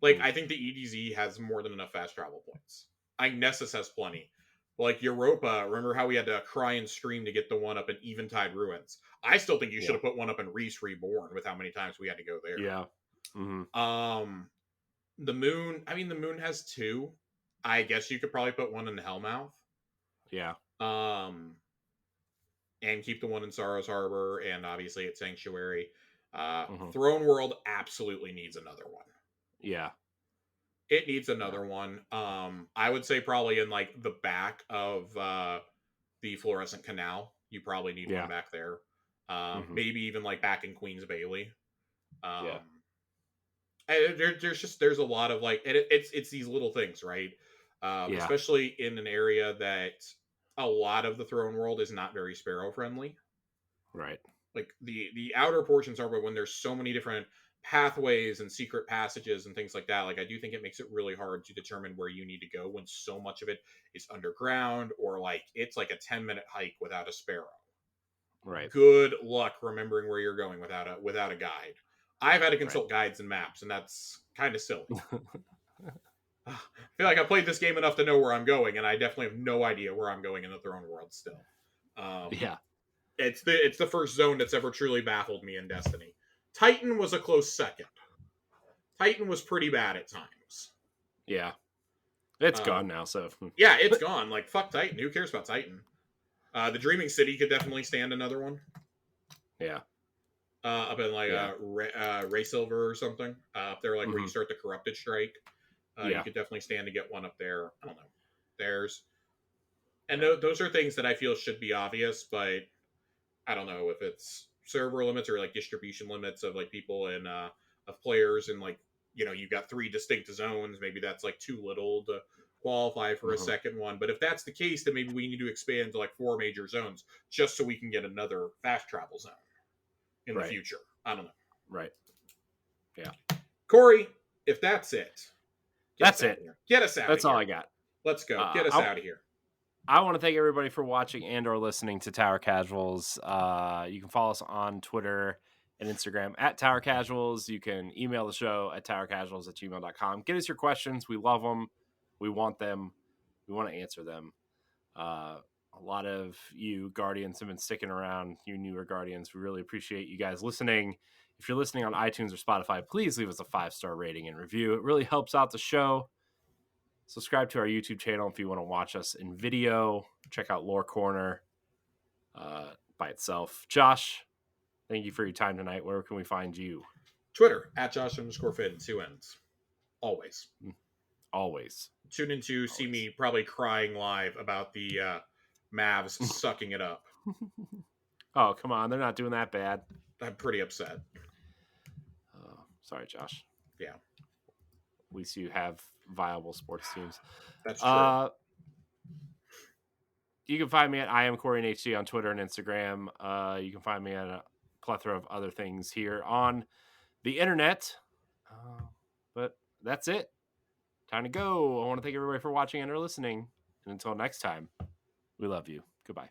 Like, Mm, I think the EDZ has more than enough fast travel points. I Nessus has plenty. Like Europa, remember how we had to cry and scream to get the one up in Eventide Ruins? I still think you should yeah. have put one up in Reese Reborn with how many times we had to go there. Yeah. Hmm. The moon, I mean, the moon has two. I guess you could probably put one in Hellmouth. Yeah. Um, and keep the one in Sorrow's Harbor and obviously at Sanctuary. Hmm. Throne World absolutely needs another one. Yeah. It needs Yeah. another one. I would say probably in like the back of the Fluorescent Canal. You probably need one Yeah. back there. Hmm. Maybe even like back in Queens Bailey. Yeah. Um, there's a lot of like it's these little things, right? Yeah. Especially in an area that a lot of the Throne World is not very sparrow friendly. Right. Like the outer portions are, but when there's so many different pathways and secret passages and things like that, like I do think it makes it really hard to determine where you need to go when so much of it is underground or like it's like a 10-minute hike without a sparrow. Right. Good luck remembering where you're going without a guide. I've had to Right. consult guides and maps, and that's kind of silly. I feel like I played this game enough to know where I'm going, and I definitely have no idea where I'm going in the Throne World still. Um, Yeah. it's the first zone that's ever truly baffled me in Destiny. Titan was a close second. Titan was pretty bad at times. Yeah. It's gone Um, now. So yeah, it's gone. Like fuck Titan. Who cares about Titan? The Dreaming City could definitely stand another one. yeah. Up in like Yeah. Ray Silver or something. Up there, like where you Hmm. start the Corrupted Strike. You Yeah. could definitely stand to get one up there. I don't know. There's and Yeah. those are things that I feel should be obvious, but I don't know if it's server limits or like distribution limits of like people and of players and like you've got three distinct zones. Maybe that's like too little to qualify for a Hmm. second one. But if that's the case, then maybe we need to expand to like four major zones just so we can get another fast travel zone in the Right. future. I don't know. Right. Yeah. Corey, if that's it, get us That's out of it. here. Get us out of That's all here. I got. Let's go. Uh, Get us I out of here. I want to thank everybody for watching and or listening to Tower Casuals. You can follow us on Twitter and Instagram at Tower Casuals. You can email the show at towercasuals@gmail.com. Get us your questions. We love them. We want them. We want to answer them. Uh, a lot of you Guardians have been sticking around, you newer Guardians. We really appreciate you guys listening. If you're listening on iTunes or Spotify, please leave us a 5-star rating and review. It really helps out the show. Subscribe to our YouTube channel if you want to watch us in video. Check out Lore Corner by itself. Josh, thank you for your time tonight. Where can we find you? Twitter at Josh_Finn, two ends. Always. Always. Tune in to see Always. me probably crying live about the Mavs sucking it up. Oh, come on. They're not doing that bad. I'm pretty upset. Sorry, Josh. Yeah, At least you have viable sports teams. that's true. Uh, you can find me at I am Corey and HD on Twitter and Instagram. You can find me at a plethora of other things here on the internet. But that's it. Time to go. I want to thank everybody for watching and or listening. And until next time, we love you. Goodbye.